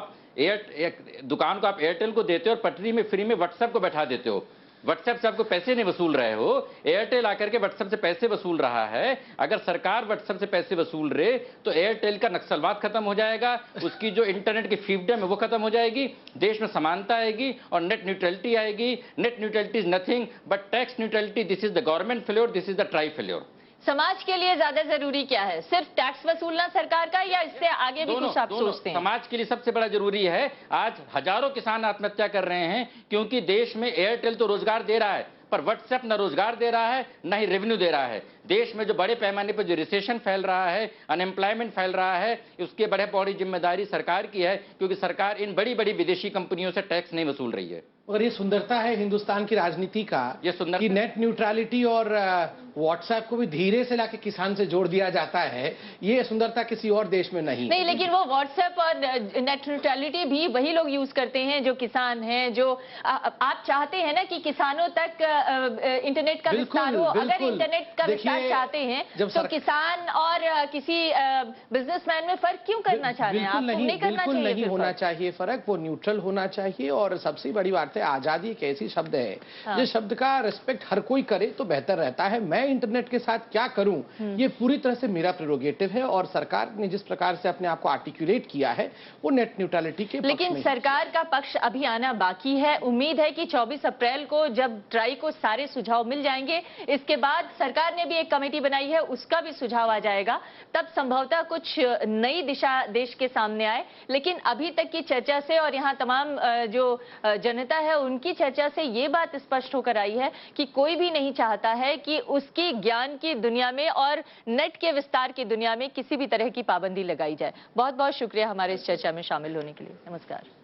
दुकान को आप एयरटेल को देते हो और पटरी में फ्री में व्हाट्सएप को बैठा देते हो। व्हाट्सएप से आपको पैसे नहीं वसूल रहे हो, एयरटेल आकर के व्हाट्सएप से पैसे वसूल रहा है। अगर सरकार व्हाट्सएप से पैसे वसूल रहे तो एयरटेल का नक्सलवाद खत्म हो जाएगा, उसकी जो इंटरनेट की फीफ्डम है वो खत्म हो जाएगी, देश में समानता आएगी और नेट न्यूट्रलिटी आएगी। Net neutrality is nothing but tax neutrality. This is the government failure, this is the try failure. समाज के लिए ज्यादा जरूरी क्या है, सिर्फ टैक्स वसूलना सरकार का, या इससे आगे भी कुछ आप सोचते हैं? समाज के लिए सबसे बड़ा जरूरी है। आज हजारों किसान आत्महत्या कर रहे हैं क्योंकि देश में एयरटेल तो रोजगार दे रहा है पर व्हाट्सएप न रोजगार दे रहा है न ही रेवेन्यू दे रहा है। देश में जो बड़े पैमाने पर जो रिसेशन फैल रहा है, अनएम्प्लॉयमेंट फैल रहा है, उसके बड़े बड़ी जिम्मेदारी सरकार की है, क्योंकि सरकार इन बड़ी बड़ी विदेशी कंपनियों से टैक्स नहीं वसूल रही है। और ये सुंदरता है हिंदुस्तान की राजनीति का, ये सुंदर कि नेट न्यूट्रलिटी और व्हाट्सएप को भी धीरे से लाके किसान से जोड़ दिया जाता है। ये सुंदरता किसी और देश में नहीं। लेकिन वो व्हाट्सएप और नेट न्यूट्रलिटी भी वही लोग यूज करते हैं जो किसान हैं, जो आप चाहते हैं ना कि किसानों तक इंटरनेट का विस्तार हो। अगर इंटरनेट का विस्तार चाहते हैं तो किसान और किसी बिजनेसमैन में फर्क क्यों करना चाह रहे हैं आप? बिल्कुल नहीं होना चाहिए फर्क, वो न्यूट्रल होना चाहिए। और सबसे बड़ी बात है से आजादी एक ऐसी शब्द है जिस शब्द का रिस्पेक्ट हर कोई करे तो बेहतर रहता है। मैं इंटरनेट के साथ क्या करूं, ये पूरी तरह से मेरा प्रेरोगेटिव है, और सरकार ने जिस प्रकार से अपने आप को आर्टिकुलेट किया है वो नेट न्यूट्रलिटी के पक्ष लेकिन में। सरकार का पक्ष अभी आना बाकी है। उम्मीद है कि 24 अप्रैल को जब ट्राई को सारे सुझाव मिल जाएंगे, इसके बाद सरकार ने भी एक कमेटी बनाई है, उसका भी सुझाव आ जाएगा, तब संभवतः कुछ नई दिशा देश के सामने आए। लेकिन अभी तक की चर्चा से और यहाँ तमाम जो जनता है उनकी चर्चा से ये बात स्पष्ट होकर आई है कि कोई भी नहीं चाहता है कि उसकी ज्ञान की दुनिया में और नेट के विस्तार की दुनिया में किसी भी तरह की पाबंदी लगाई जाए। बहुत बहुत शुक्रिया हमारे इस चर्चा में शामिल होने के लिए। नमस्कार।